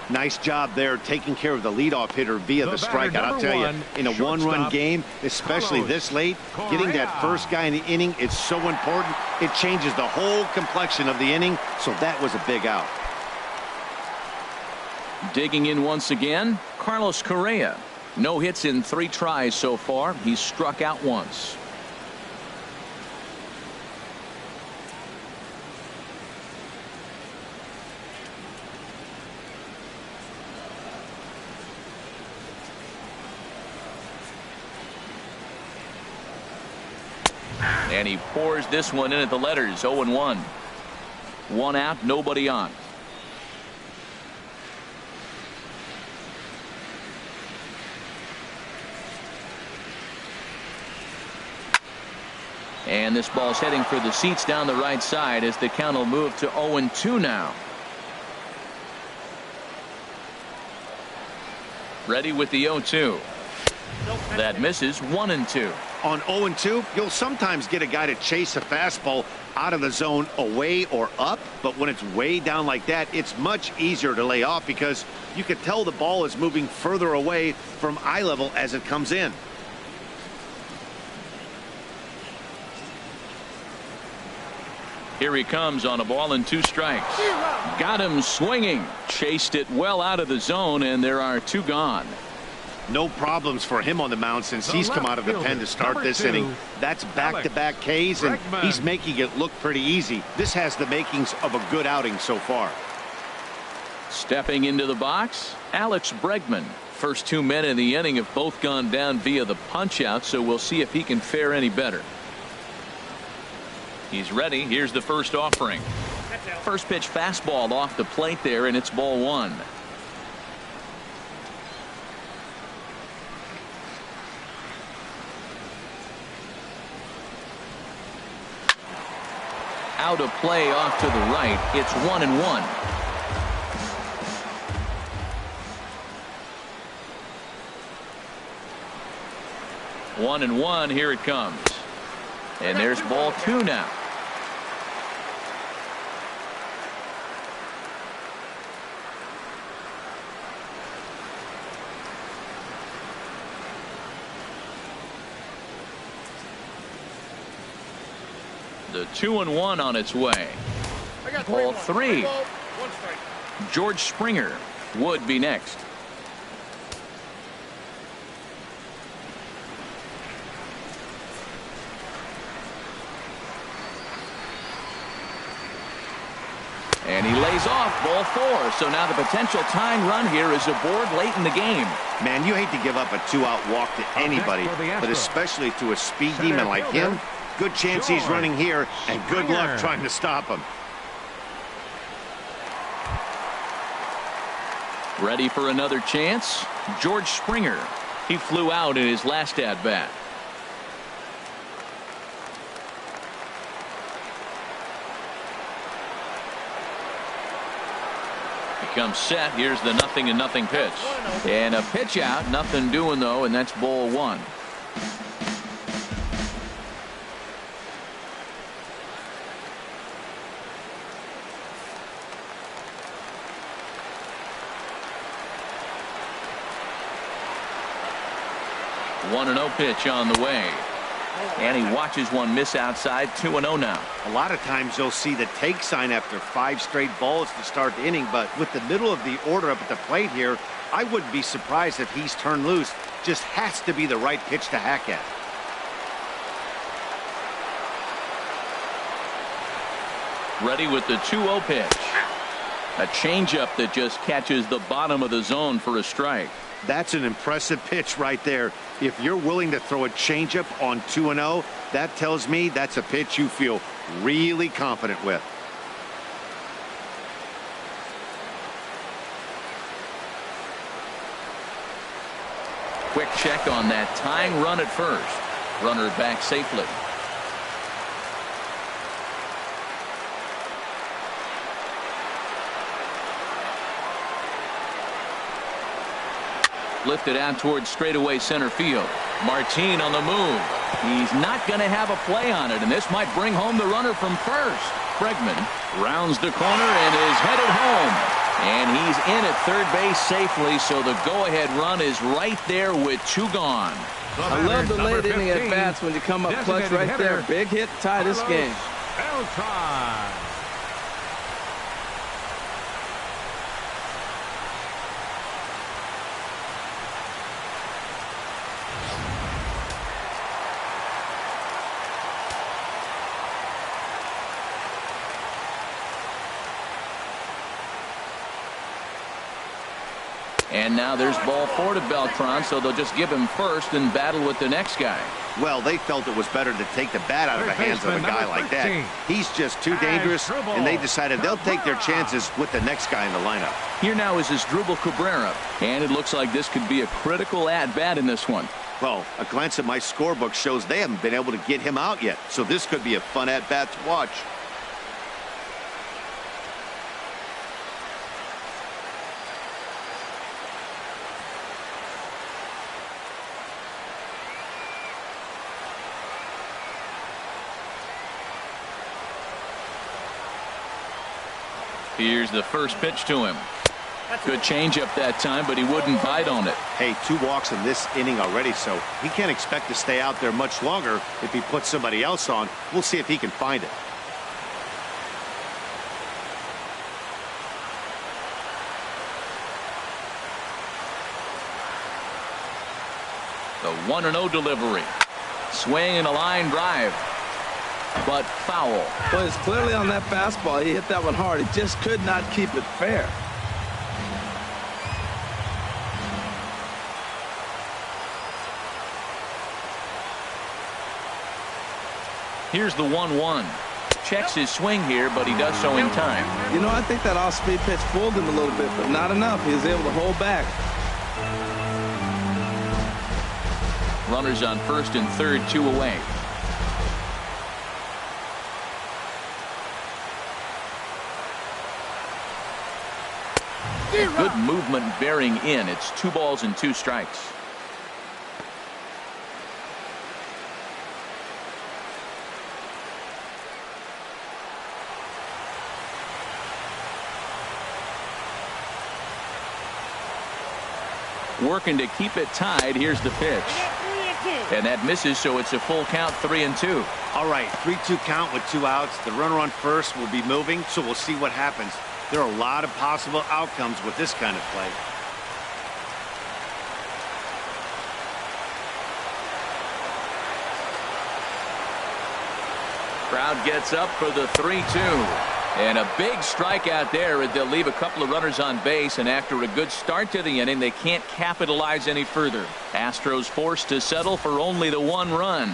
Nice job there taking care of the leadoff hitter via the strikeout. I'll tell you, in a one-run game, especially this late, getting that first guy in the inning is so important. It changes the whole complexion of the inning, so that was a big out.
Digging in once again, Carlos Correa. No hits in 3 tries so far. He's struck out once. And he pours this one in at the letters. 0-1. 1 out, nobody on. And this ball's heading for the seats down the right side as the count will move to 0-2 now. Ready with the 0-2. That misses. 1-2.
On 0-2, you'll sometimes get a guy to chase a fastball out of the zone away or up, but when it's way down like that, it's much easier to lay off because you can tell the ball is moving further away from eye level as it comes in.
Here he comes on a ball and 2 strikes. Got him swinging. Chased it well out of the zone, and there are 2 gone.
No problems for him on the mound since he's come out of the pen to start this inning. That's back-to-back Ks, and he's making it look pretty easy. This has the makings of a good outing so far.
Stepping into the box, Alex Bregman. First 2 men in the inning have both gone down via the punch-out, so we'll see if he can fare any better. He's ready. Here's the first offering. First pitch fastball off the plate there, and it's ball 1. Out of play off to the right. It's 1-1. 1-1. Here it comes. And there's ball 2 now. The 2-1 on its way. Ball 3. George Springer would be next. And he lays off ball 4. So now the potential tying run here is aboard late in the game.
Man, you hate to give up a 2-out walk to anybody, but especially to a speed demon like him. Good chance he's running here, and good luck trying to stop him.
Ready for another chance? George Springer. He flew out in his last at-bat. Comes set. Here's the 0-0 pitch. And a pitch out. Nothing doing, though, and that's ball 1. One 1-0 pitch on the way. And he watches one miss outside. 2-0 now.
A lot of times you'll see the take sign after 5 straight balls to start the inning, but with the middle of the order up at the plate here, I wouldn't be surprised if he's turned loose. Just has to be the right pitch to hack at.
Ready with the 2-0 pitch. A changeup that just catches the bottom of the zone for a strike.
That's an impressive pitch right there. If you're willing to throw a changeup on 2-0, that tells me that's a pitch you feel really confident with.
Quick check on that tying run at first. Runner back safely. Lifted out towards straightaway center field. Martin on the move. He's not going to have a play on it, and this might bring home the runner from first. Bregman rounds the corner and is headed home. And he's in at third base safely, so the go-ahead run is right there with 2 gone.
I love the late inning at bats when you come up clutch right there. Big hit, tie this game.
And now there's ball 4 to Beltran, so they'll just give him first and battle with the next guy.
Well, they felt it was better to take the bat out of the hands of a guy like that. He's just too dangerous, and they decided they'll take their chances with the next guy in the lineup.
Here now is Asdrubal Cabrera, and it looks like this could be a critical at-bat in this one.
Well, a glance at my scorebook shows they haven't been able to get him out yet, so this could be a fun at-bat to watch.
Here's the first pitch to him. Good changeup that time, but he wouldn't bite on it.
Hey, 2 walks in this inning already, so he can't expect to stay out there much longer if he puts somebody else on. We'll see if he can find it.
The 1-0 delivery. Swing and a line drive. But foul.
Well, it's clearly on that fastball. He hit that one hard. He just could not keep it fair.
Here's the 1-1. Checks his swing here, but he does so in time.
You know, I think that off-speed pitch fooled him a little bit, but not enough. He was able to hold back.
Runners on first and third, 2 away. Good movement bearing in. It's 2 balls and 2 strikes. working to keep it tied. Here's the pitch. And that misses, so it's a full count, 3-2.
All right, 3-2 count with 2 outs. The runner on first will be moving, so we'll see what happens. There are a lot of possible outcomes with this kind of play.
Crowd gets up for the 3-2. And a big strikeout there. They'll leave a couple of runners on base, and after a good start to the inning, they can't capitalize any further. Astros forced to settle for only the 1 run.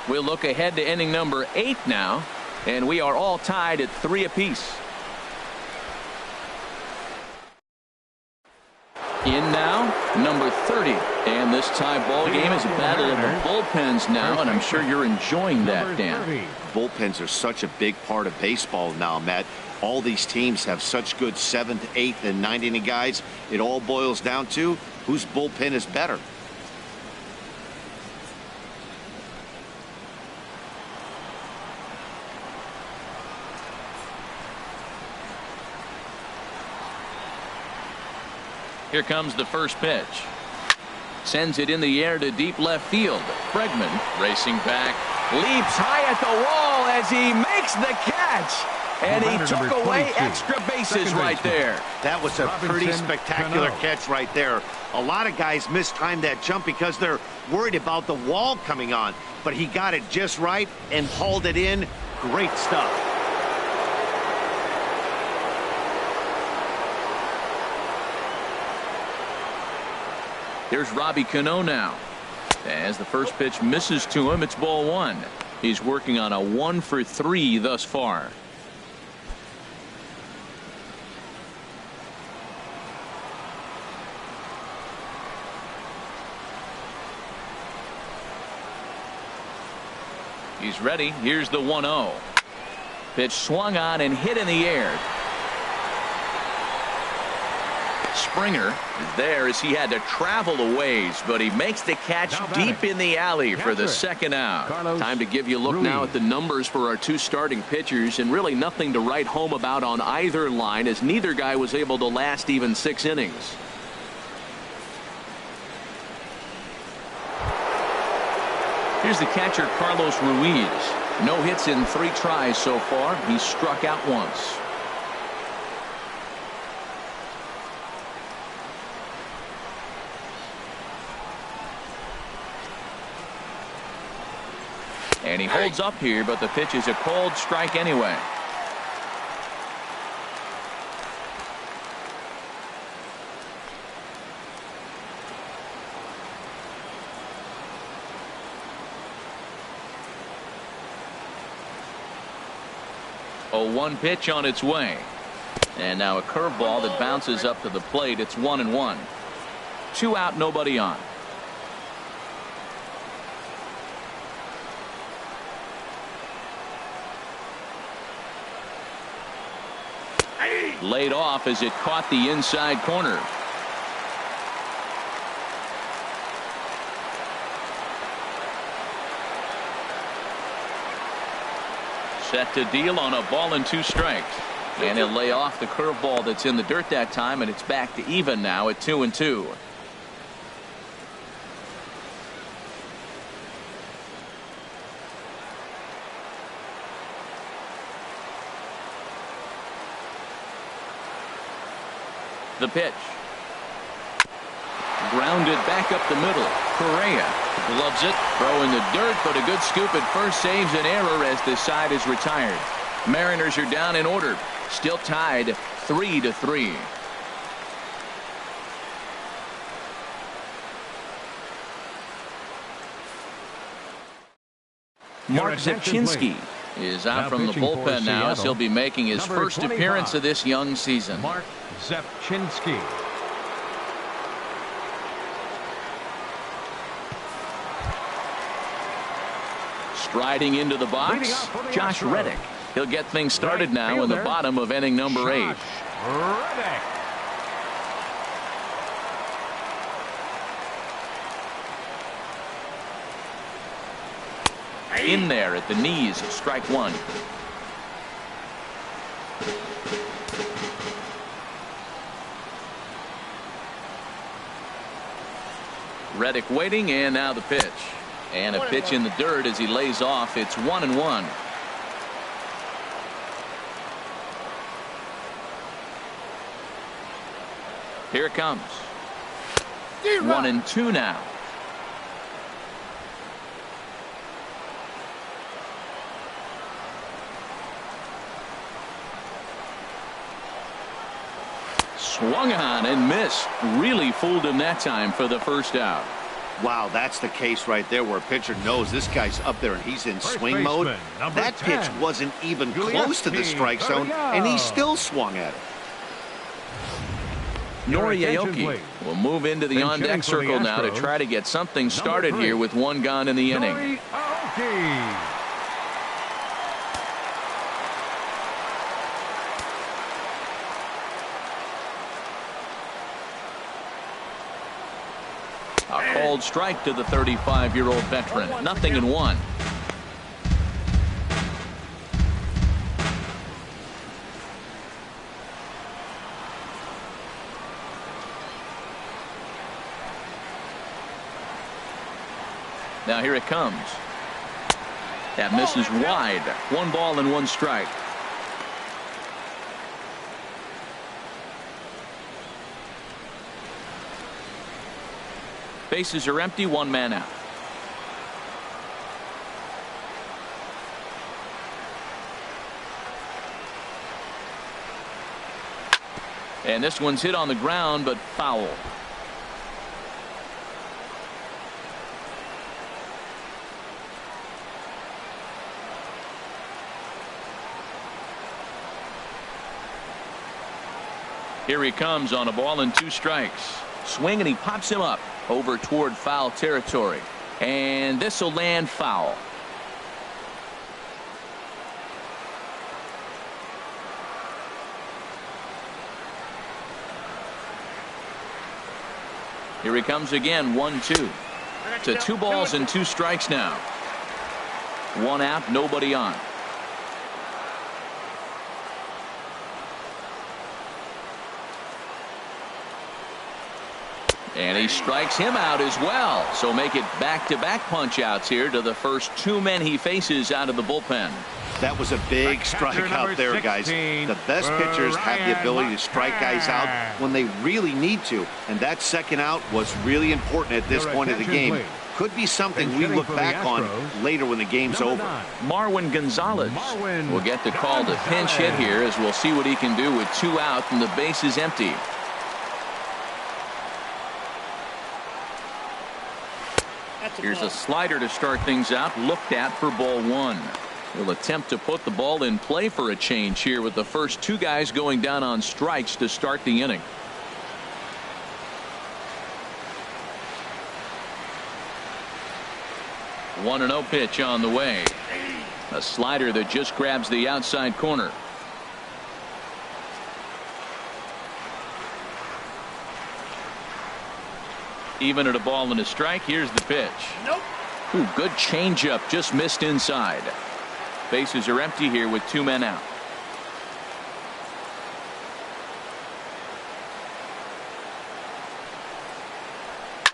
We'll look ahead to inning number 8 now, and we are all tied at 3 apiece. In now, number 30. And this tie ball game is a battle of the bullpens now, and I'm sure you're enjoying that, Dan.
Bullpens are such a big part of baseball now, Matt. All these teams have such good 7th, 8th, and 9th inning guys. It all boils down to whose bullpen is better.
Here comes the first pitch. Sends it in the air to deep left field. Bregman racing back. Leaps high at the wall as he makes the catch. And he took away extra bases right there.
That was a pretty spectacular catch right there. A lot of guys mistime that jump because they're worried about the wall coming on. But he got it just right and hauled it in. Great stuff.
Here's Robbie Cano now. As the first pitch misses to him, it's ball 1. He's working on a 1 for 3 thus far. He's ready. Here's the 1-0. Pitch swung on and hit in the air. Springer is there as he had to travel a ways, but he makes the catch deep in the alley for the second out. Time to give you a look now at the numbers for our 2 starting pitchers, and really nothing to write home about on either line, as neither guy was able to last even 6 innings. Here's the catcher, Carlos Ruiz. No hits in 3 tries so far. He's struck out once. And he holds up here, but the pitch is a cold strike anyway. A 1 pitch on its way. And now a curveball that bounces up to the plate. It's 1-1. 2 out, nobody on. Laid off as it caught the inside corner. Set to deal on a ball and 2 strikes. And he'll lay off the curveball that's in the dirt that time, and it's back to even now at 2-2. The pitch. Grounded back up the middle. Correa gloves it. Throw in the dirt, but a good scoop at first saves an error as this side is retired. Mariners are down in order. Still tied 3-3. Mark Zepchinski is out from the bullpen now, as he'll be making his first appearance of this young season.
Mark Zepchinski.
Striding into the box, Josh Reddick. He'll get things started now in the bottom of inning number 8.
Reddick.
In there at the knees, strike 1. Reddick waiting, and now the pitch. And a pitch in the dirt as he lays off. It's 1-1. Here it comes. 1-2 now. Swung on and missed. Really fooled him that time for the first out.
Wow, that's the case right there where a pitcher knows this guy's up there and he's in swing mode. That pitch wasn't even close to the strike zone, and he still swung at it.
Noriaoki will move into the on-deck circle now to try to get something started here with one gone in the inning. A called strike to the 35-year-old veteran. 0-1. Now here it comes. That misses wide. 1 ball and 1 strike. Bases are empty, 1 man out. And this one's hit on the ground, but foul. Here he comes on a ball and 2 strikes. Swing, and he pops him up over toward foul territory. And this will land foul. Here he comes again. 1-2 to 2 balls and 2 strikes now. 1 out, nobody on. And he strikes him out as well. So make it back-to-back punch-outs here to the first 2 men he faces out of the bullpen.
That was a big strike out there, guys. The best pitchers have the ability to strike guys out when they really need to. And that second out was really important at this point of the game. Could be something we look back on later when the game's over.
Marwin Gonzalez will get the call to pinch hit here, as we'll see what he can do with 2 out and the base is empty. Here's a slider to start things out, looked at for ball 1. He'll attempt to put the ball in play for a change here with the first 2 guys going down on strikes to start the inning. A 1-0 pitch on the way. A slider that just grabs the outside corner. Even at a ball and a strike. Here's the pitch. Nope. Ooh, good changeup, just missed inside. Bases are empty here with 2 men out.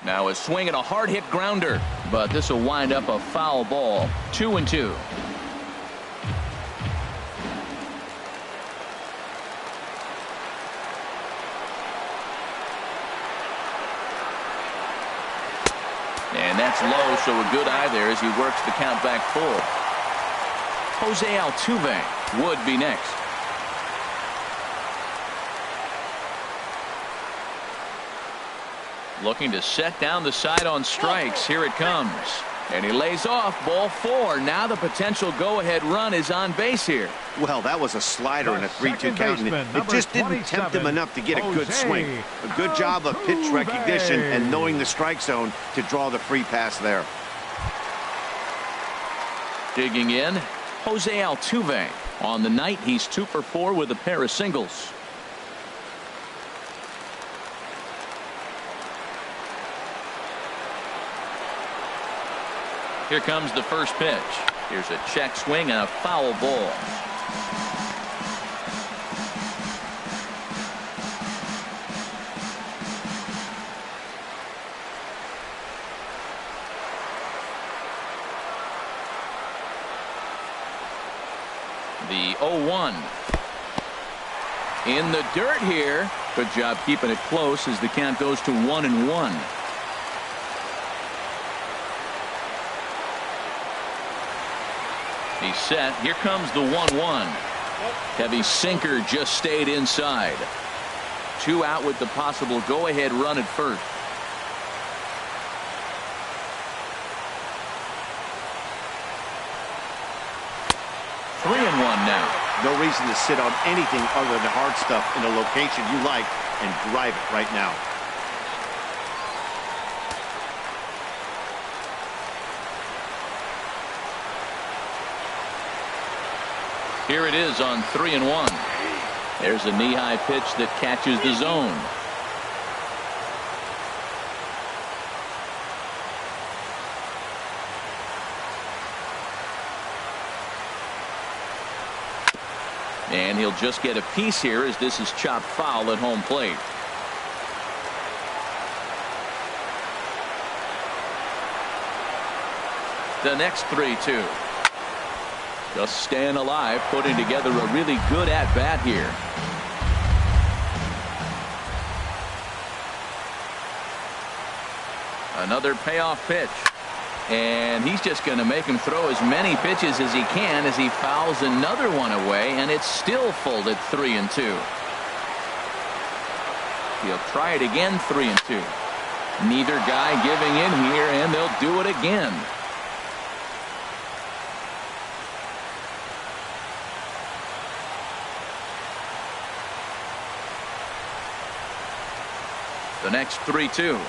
Now a swing and a hard hit grounder, but this will wind up a foul ball. 2-2. And that's low, so a good eye there as he works the count back full. Jose Altuve would be next. Looking to set down the side on strikes. Here it comes. And he lays off. Ball 4. Now the potential go-ahead run is on base here.
Well, that was a slider in a 3-2 count, and it just didn't tempt him enough to get a good swing. A good job of pitch recognition and knowing the strike zone to draw the free pass there.
Digging in, Jose Altuve. On the night, he's 2 for 4 with a pair of singles. Here comes the first pitch. Here's a check swing and a foul ball. The 0-1. In the dirt here. Good job keeping it close as the count goes to 1-1. He's set. Here comes the 1-1. Heavy sinker just stayed inside. 2 out with the possible go-ahead run at first. Three and one now.
No reason to sit on anything other than hard stuff in a location you like and drive it right now.
Here it is on 3-1. There's a knee-high pitch that catches the zone. And he'll just get a piece here as this is chopped foul at home plate. The next 3-2. Just staying alive, putting together a really good at-bat here. Another payoff pitch. And he's just going to make him throw as many pitches as he can as he fouls another one away, and it's still full at 3-2. He'll try it again, 3-2. Neither guy giving in here, and they'll do it again. The next 3-2.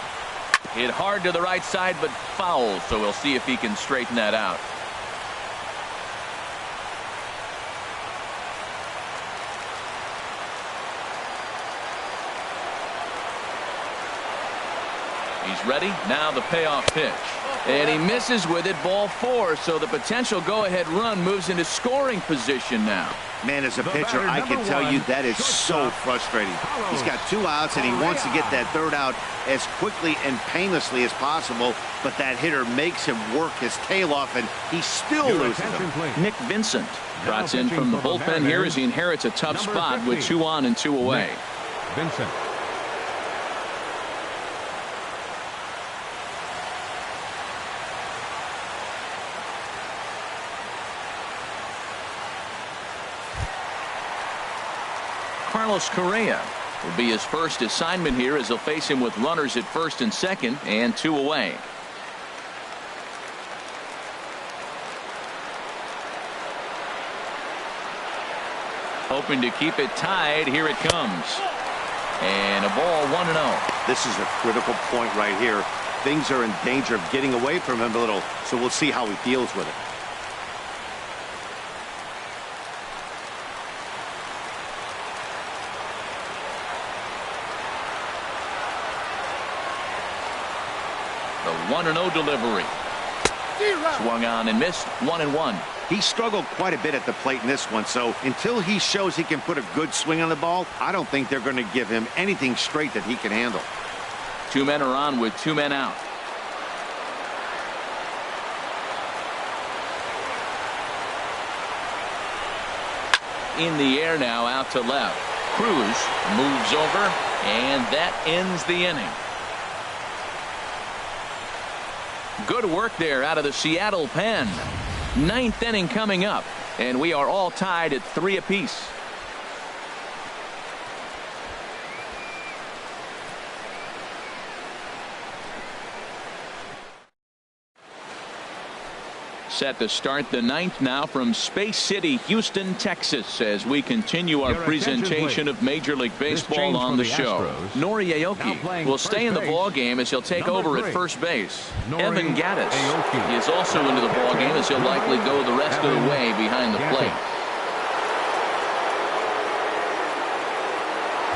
Hit hard to the right side, but foul, so we'll see if he can straighten that out. He's ready. Now the payoff pitch. And he misses with it, ball 4, so the potential go-ahead run moves into scoring position now.
Man, as a pitcher, I can tell you that is so frustrating. He's got 2 outs, and he wants to get that 3rd out as quickly and painlessly as possible, but that hitter makes him work his tail off, and he still loses him.
Nick Vincent trots in from the bullpen here as he inherits a tough spot with 2 on and 2 away.
Vincent.
Carlos Correa will be his first assignment here as he'll face him with runners at first and second and 2 away. Hoping to keep it tied. Here it comes. And a ball 1-0.
This is a critical point right here. Things are in danger of getting away from him a little, so we'll see how he deals with it.
The 1-0 delivery. Swung on and missed. 1-1.
He struggled quite a bit at the plate in this one, so until he shows he can put a good swing on the ball, I don't think they're going to give him anything straight that he can handle.
2 men are on with 2 men out. In the air now, out to left. Cruz moves over, and that ends the inning. Good work there out of the Seattle pen. 9th inning coming up, and we are all tied at 3 apiece. Set to start the 9th now from Space City, Houston, Texas, as we continue our presentation of Major League Baseball on the show. Nori Aoki will stay in the ball game as he'll take over at first base. Evan Gattis is also into the ball game as he'll likely go the rest of the way behind the plate.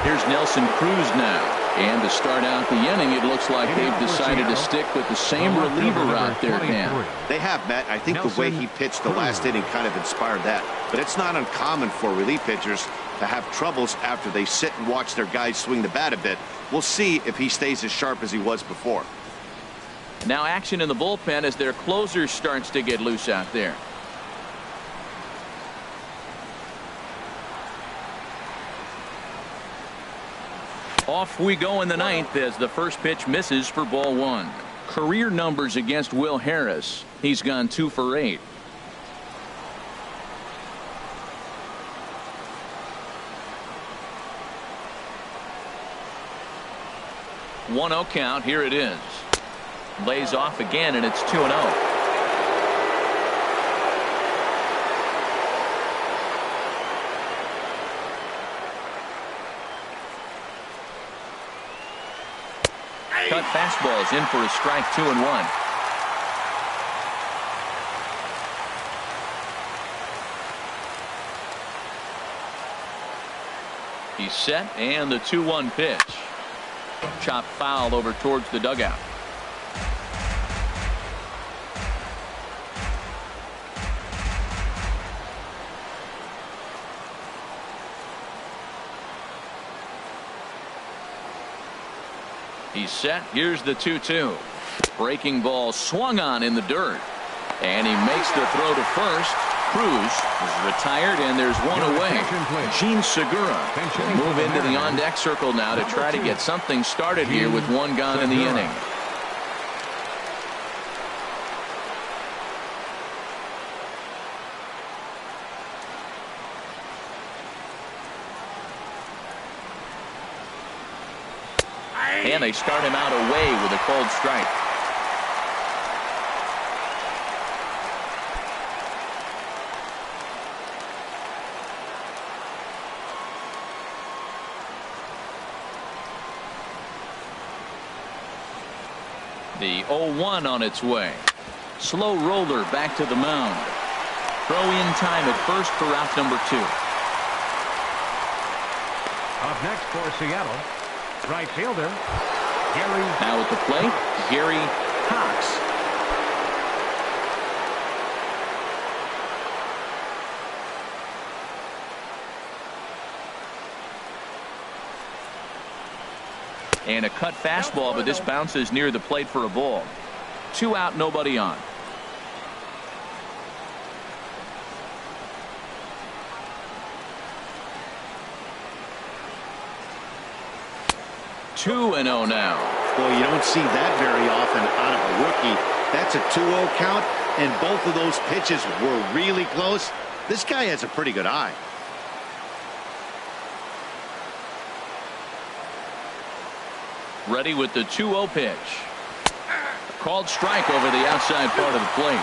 Here's Nelson Cruz now. And to start out the inning, it looks like they've decided to stick with the same reliever out there, Cam.
They have, Matt. I think the way he pitched the last inning kind of inspired that. But it's not uncommon for relief pitchers to have troubles after they sit and watch their guys swing the bat a bit. We'll see if he stays as sharp as he was before.
Now action in the bullpen as their closer starts to get loose out there. Off we go in the ninth as the first pitch misses for ball one. Career numbers against Will Harris. He's gone 2 for 8. 1-0 count. Here it is. Lays off again, and it's 2-0. Cut fastballs in for a strike, 2-1. He's set, and the 2-1 pitch. Chopped foul over towards the dugout. He's set. Here's the 2-2. Breaking ball swung on in the dirt. And he makes the throw to first. Cruz is retired, and there's one away. Gene Segura will move into the on-deck circle now to try to get something started here with one gone in the inning. And they start him out away with a cold strike. The 0-1 on its way. Slow roller back to the mound. Throw in time at first for out number 2.
Up next for Seattle, right fielder Gary.
Now at the plate, Gary Cox. And a cut fastball, but this bounces near the plate for a ball. 2 out, nobody on. Two and 0 now.
Well, you don't see that very often out of a rookie. That's a 2-0 count, and both of those pitches were really close. This guy has a pretty good eye.
Ready with the 2-0 pitch. Called strike over the outside part of the plate.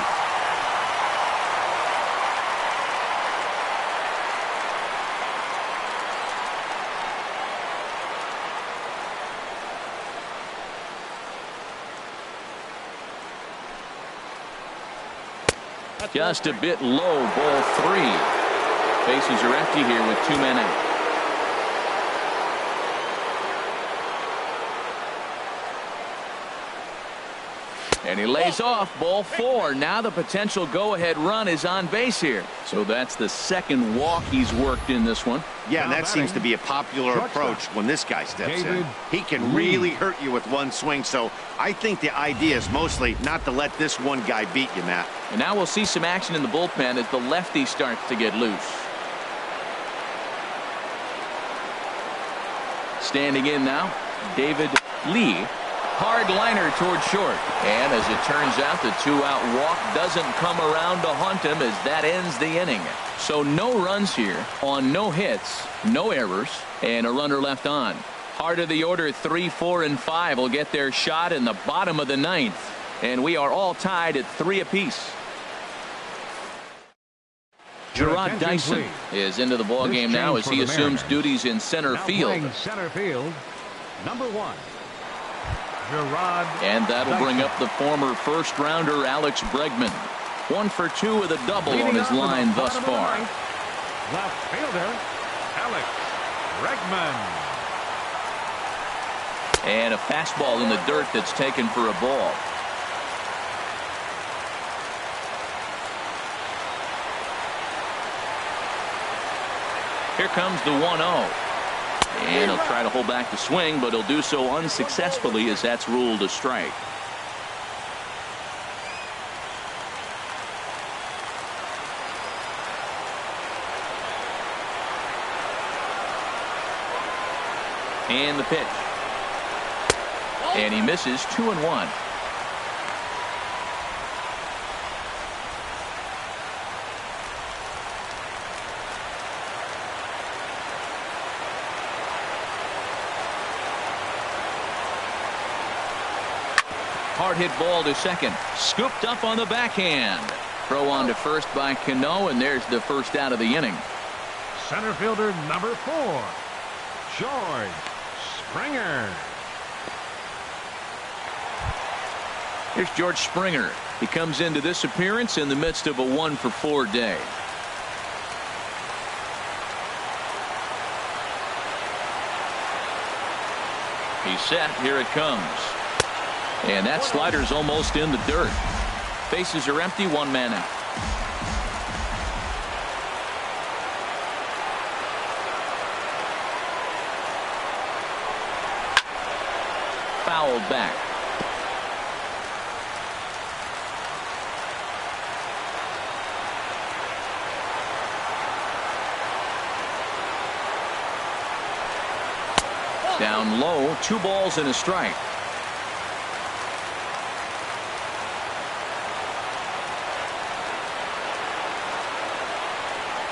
Just a bit low, ball 3. Bases are empty here with 2 men out. And he lays off, ball 4. Now the potential go-ahead run is on base here. So that's the second walk he's worked in this one.
Yeah, and that seems to be a popular approach when this guy steps in. He can really hurt you with one swing, so I think the idea is mostly not to let this one guy beat you, Matt.
And now we'll see some action in the bullpen as the lefty starts to get loose. Standing in now, David Lee. Hard liner toward short. And as it turns out, the 2-out walk doesn't come around to haunt him as that ends the inning. So no runs here on no hits, no errors, and a runner left on. Heart of the order 3, 4, and 5 will get their shot in the bottom of the 9th. And we are all tied at 3 apiece. Gerard Dyson is into the ballgame now as he assumes duties in center field.
Center field, number 1. Gerard
and that'll
Dyson.
bring up the former first-rounder Alex Bregman. 1 for 2 with a double on his line thus far.
Left fielder Alex Bregman.
And a fastball in the dirt that's taken for a ball. Here comes the 1-0. And he'll try to hold back the swing, but he'll do so unsuccessfully as that's ruled a strike. And the pitch. And he misses 2-1. Hard hit ball to second. Scooped up on the backhand. Throw on to first by Cano, and there's the first out of the inning.
Center fielder number 4, George Springer.
Here's George Springer. He comes into this appearance in the midst of a 1-for-4 day. He's set. Here it comes. And that slider's almost in the dirt. Bases are empty. 1 man out. Fouled back. Down low. 2 balls and a strike.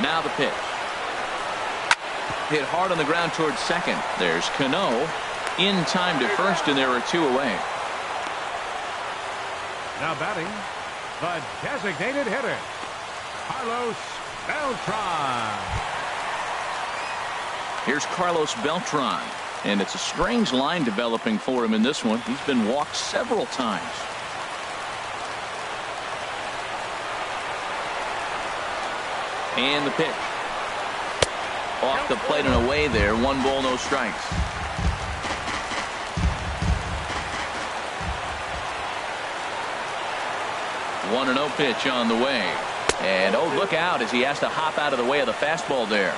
Now the pitch. Hit hard on the ground towards second. There's Cano in time to first, and there are 2 away.
Now batting, the designated hitter, Carlos Beltran.
Here's Carlos Beltran, and it's a strange line developing for him in this one. He's been walked several times. And the pitch. Off the plate and away there. 1 ball, no strikes. One and 0 pitch on the way. And oh, look out as he has to hop out of the way of the fastball there.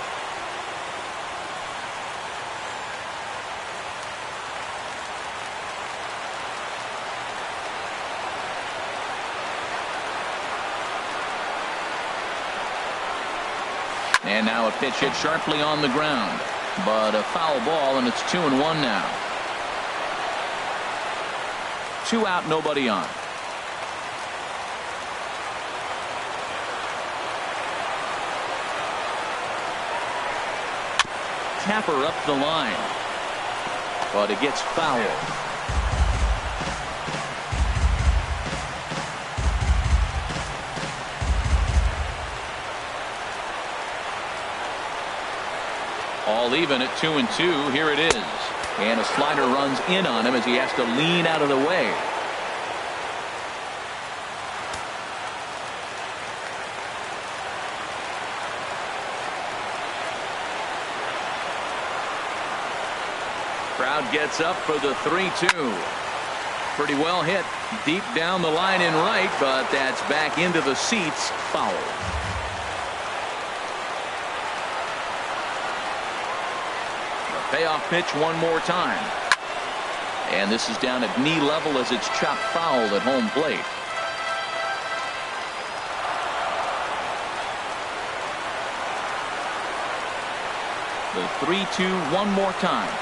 And now a pitch hit sharply on the ground, but a foul ball, and it's 2-1 now. 2 out, nobody on. Tapper up the line, but it gets fouled. All even at 2-2. Here it is. And a slider runs in on him as he has to lean out of the way. Crowd gets up for the 3-2. Pretty well hit deep down the line in right, but that's back into the seats. Foul. Payoff pitch one more time. And this is down at knee level as it's chopped foul at home plate. The 3-2 one more time.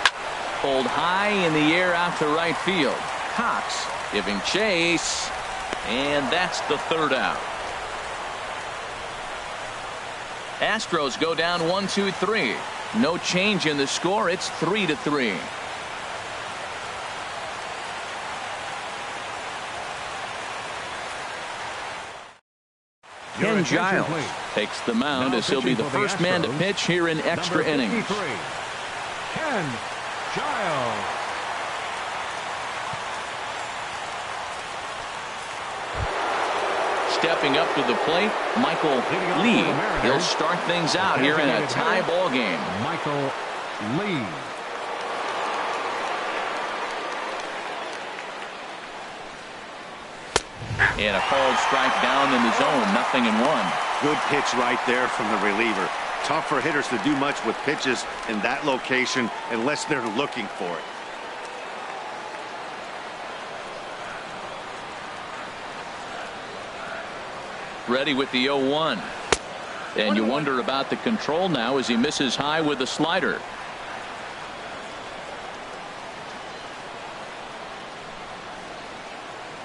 Pulled high in the air out to right field. Cox giving chase. And that's the 3rd out. Astros go down 1-2-3. No change in the score. It's 3-3. Ken Giles takes the mound as he'll be the first man to pitch here in extra innings.
Ken Giles.
Stepping up to the plate, Michael Lee. He'll start things out here in a tie ball game.
Michael Lee.
And a called strike down in the zone. 0-1.
Good pitch right there from the reliever. Tough for hitters to do much with pitches in that location unless they're looking for it.
Ready with the 0-1. And you wonder about the control now as he misses high with the slider.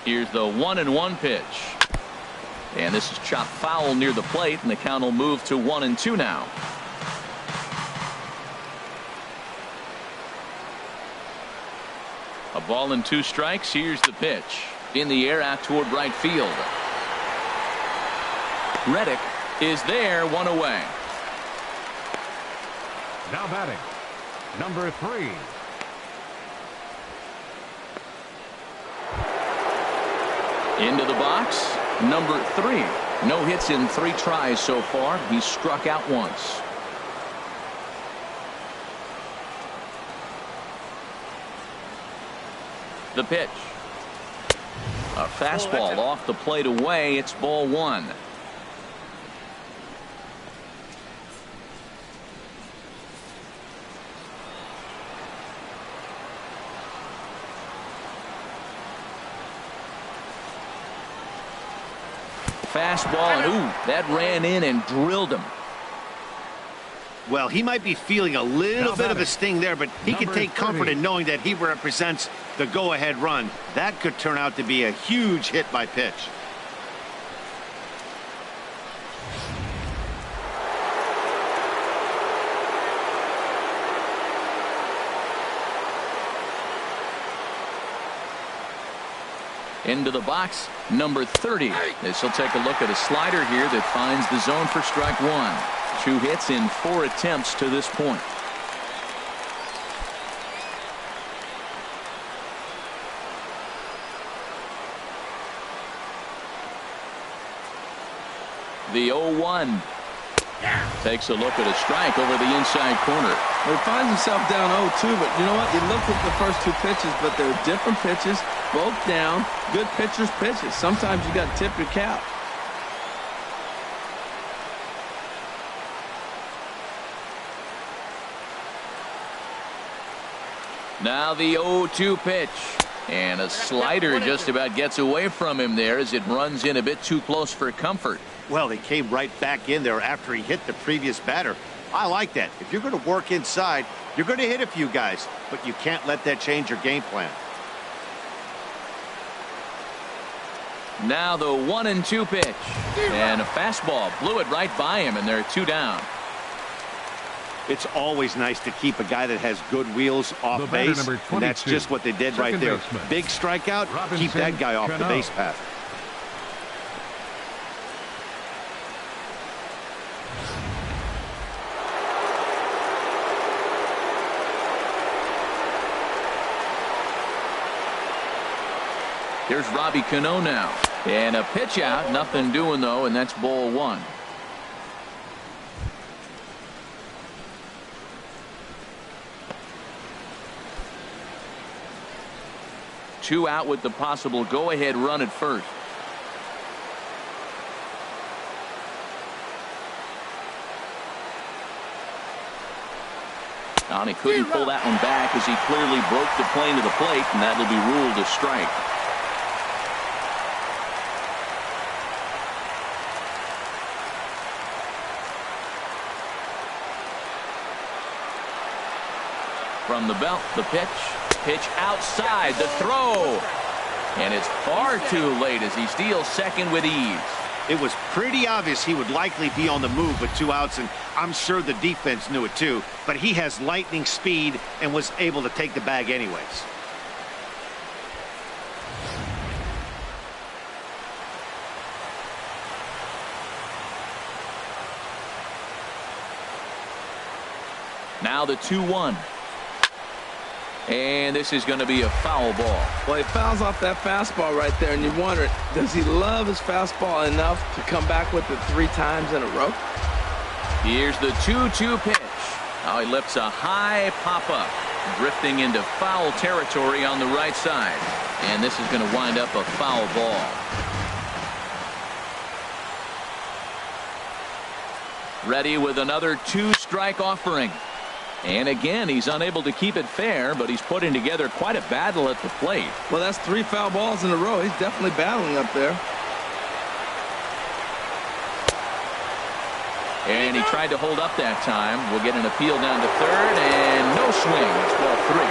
Here's the 1-1 pitch. And this is chopped foul near the plate, and the count will move to 1-2 now. A ball and 2 strikes. Here's the pitch. In the air out toward right field. Reddick is there, 1 away.
Now batting, number 3.
Into the box, number 3. No hits in 3 tries so far. He's struck out once. The pitch. A fastball off the plate away. It's ball 1. Fastball, and ooh, that ran in and drilled him.
Well, he might be feeling a little bit of a sting there, but he can take comfort in knowing that he represents the go-ahead run. That could turn out to be a huge hit by pitch.
Into the box, number 30. This will take a look at a slider here that finds the zone for strike 1. 2 hits in 4 attempts to this point. The 0-1 takes a look at a strike over the inside corner.
Well, he finds himself down 0-2, but you know what? You looked at the first 2 pitches, but they're different pitches, both down. Good pitchers' pitches. Sometimes you got to tip your cap.
Now the 0-2 pitch. And a slider just about gets away from him there as it runs in a bit too close for comfort.
Well, they came right back in there after he hit the previous batter. I like that. If you're going to work inside, you're going to hit a few guys, but you can't let that change your game plan.
Now the 1-2 pitch. And a fastball blew it right by him, and they're 2 down.
It's always nice to keep a guy that has good wheels off base, and that's just what they did right there. Big strikeout, keep that guy off the base path.
Here's Robbie Cano now. And a pitch out, nothing doing though, and that's ball 1. Two out with the possible go-ahead run at first. And he couldn't pull that one back as he clearly broke the plane to the plate, and that'll be ruled a strike. From the belt, the pitch. Pitch outside, the throw. And it's far too late as he steals second with ease.
It was pretty obvious he would likely be on the move with 2 outs, and I'm sure the defense knew it too. But he has lightning speed and was able to take the bag anyways.
Now the 2-1. And this is going to be a foul ball.
Well, he fouls off that fastball right there, and you wonder, does he love his fastball enough to come back with it 3 times in a row?
Here's the 2-2 pitch. Now he lifts a high pop-up, drifting into foul territory on the right side. And this is going to wind up a foul ball. Ready with another 2-strike offering. And again, he's unable to keep it fair, but he's putting together quite a battle at the plate.
Well, that's 3 foul balls in a row. He's definitely battling up there.
And he tried to hold up that time. We'll get an appeal down to third, and no swing. It's ball 3.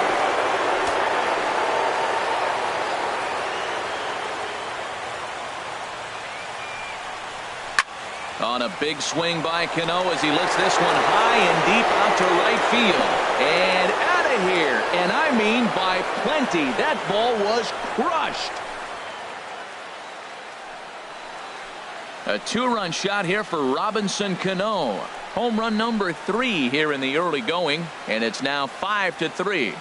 On a big swing by Cano as he lets this one high and deep out to right field. And out of here. And I mean by plenty. That ball was crushed. A 2-run shot here for Robinson Cano. Home run number 3 here in the early going. And it's now 5-3.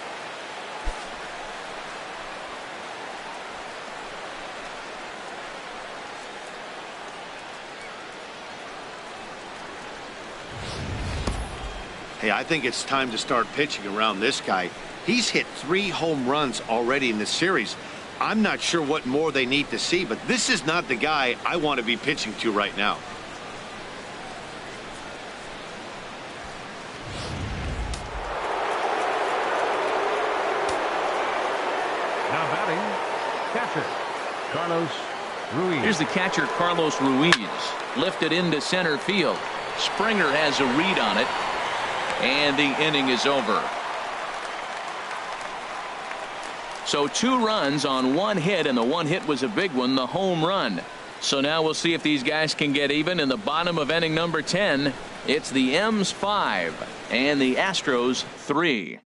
Hey, I think it's time to start pitching around this guy. He's hit 3 home runs already in this series. I'm not sure what more they need to see, but this is not the guy I want to be pitching to right now.
Now batting, catcher Carlos Ruiz.
Here's the catcher, Carlos Ruiz. Lifted into center field. Springer has a read on it. And the inning is over. So 2 runs on 1 hit, and the 1 hit was a big one, the home run. So now we'll see if these guys can get even in the bottom of inning number 10. It's the M's 5 and the Astros 3.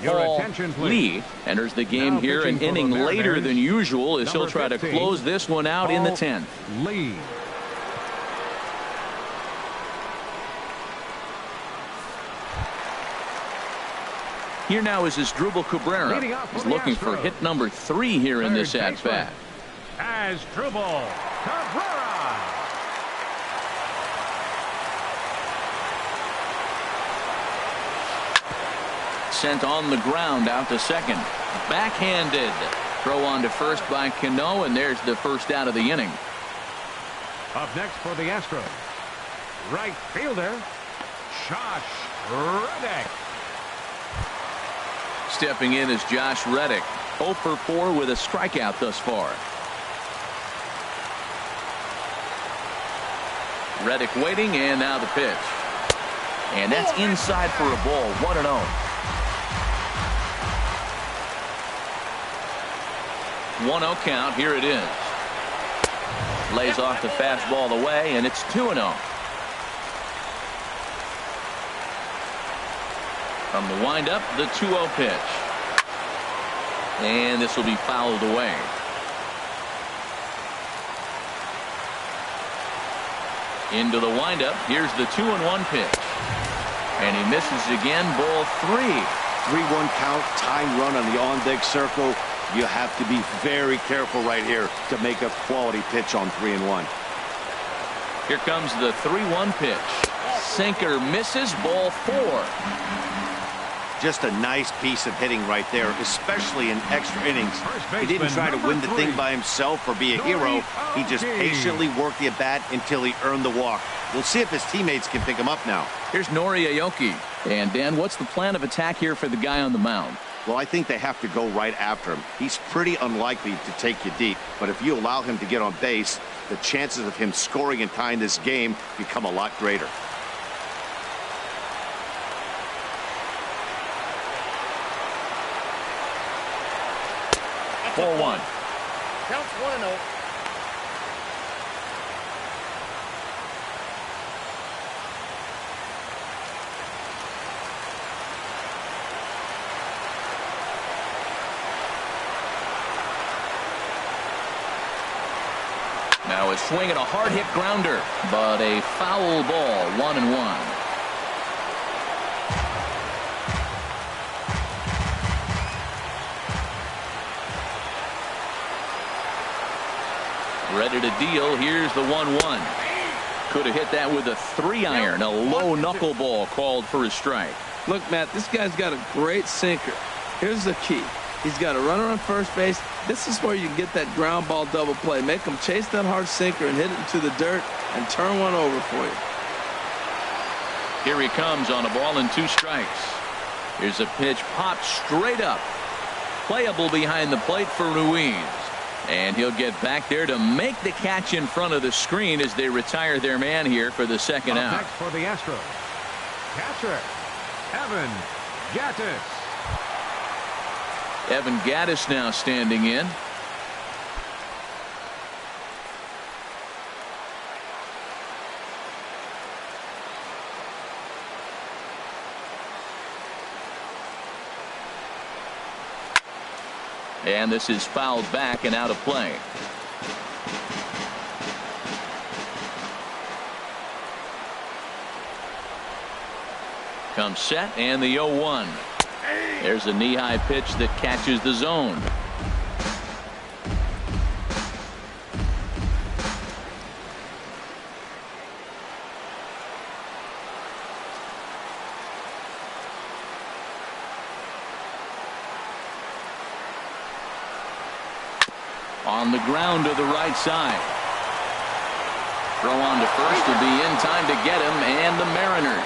Your attention, please.
Lee enters the game
Now
here an
pitching for the
inning later
Mariners,
than usual as he'll
number
try
15,
to close this one out in the 10th.
Lee.
Here now is Asdrubal Cabrera. He's looking for hit number 3 here in this at-bat.
Asdrubal Cabrera.
Sent on the ground out to second. Backhanded. Throw on to first by Cano, and there's the first out of the inning.
Up next for the Astros, right fielder Josh Reddick.
Stepping in is Josh Reddick. 0 for 4 with a strikeout thus far. Reddick waiting, and now the pitch. And that's inside for a ball. 1-0. 1-0 count. Here it is. Lays off the fastball away, and it's 2-0. From the windup, the 2-0 pitch. And this will be fouled away. Into the windup. Here's the 2-1 pitch. And he misses again. Ball 3.
3-1 count, tying run on the on-deck circle. You have to be very careful right here to make a quality pitch on 3-1.
Here comes the 3-1 pitch. Sinker misses. Ball 4.
Just a nice piece of hitting right there, especially in extra innings. He didn't try to win the thing by himself or be a hero. He just patiently worked the at-bat until he earned the walk. We'll see if his teammates can pick him up now.
Here's Nori Aoki. And Dan, what's the plan of attack here for the guy on the mound?
Well, I think they have to go right after him. He's pretty unlikely to take you deep, but if you allow him to get on base, the chances of him scoring and tying this game become a lot greater.
That's 4-1.
Counts 1-0.
Now a swing and a hard hit grounder, but a foul ball. 1-1. Ready to deal. Here's the 1-1. Could have hit that with a 3-iron. A low knuckleball called for a strike.
Look, Matt, this guy's got a great sinker. Here's the key. He's got a runner on first base. This is where you get that ground ball double play. Make him chase that hard sinker and hit it into the dirt and turn one over for you.
Here he comes on a ball and 2 strikes. Here's a pitch popped straight up. Playable behind the plate for Ruiz. And he'll get back there to make the catch in front of the screen as they retire their man here for the second out.
Next for the Astros, catcher Evan Gattis.
Evan Gattis now standing in. And this is fouled back and out of play. Comes set and the 0-1. There's a knee-high pitch that catches the zone. On the ground to the right side. Throw on to first will be in time to get him, and the Mariners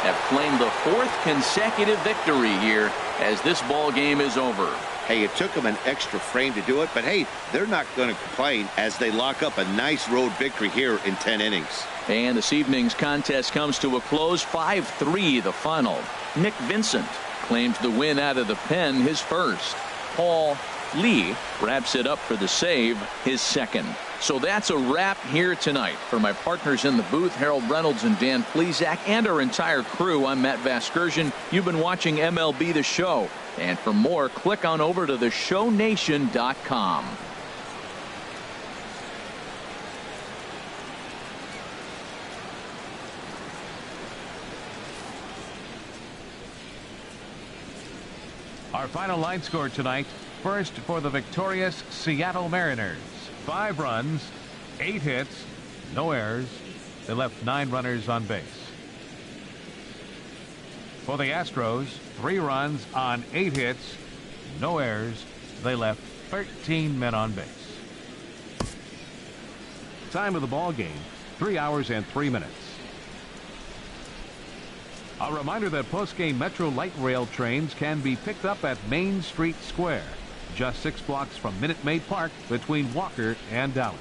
have claimed the 4th consecutive victory here as this ball game is over.
Hey, it took them an extra frame to do it, but hey, they're not going to complain as they lock up a nice road victory here in 10 innings.
And this evening's contest comes to a close, 5-3 the final. Nick Vincent claims the win out of the pen, his first. Paul Lee wraps it up for the save, his second. So that's a wrap here tonight. For my partners in the booth, Harold Reynolds and Dan Plesac, and our entire crew, I'm Matt Vasgersian. You've been watching MLB The Show. And for more, click on over to theshownation.com.
Our final line score tonight. First for the victorious Seattle Mariners. 5 runs, 8 hits, no errors. They left 9 runners on base. For the Astros, 3 runs on 8 hits, no errors. They left 13 men on base. Time of the ball game, 3 hours and 3 minutes. A reminder that post-game Metro Light Rail trains can be picked up at Main Street Square, just 6 blocks from Minute Maid Park between Walker and Dallas.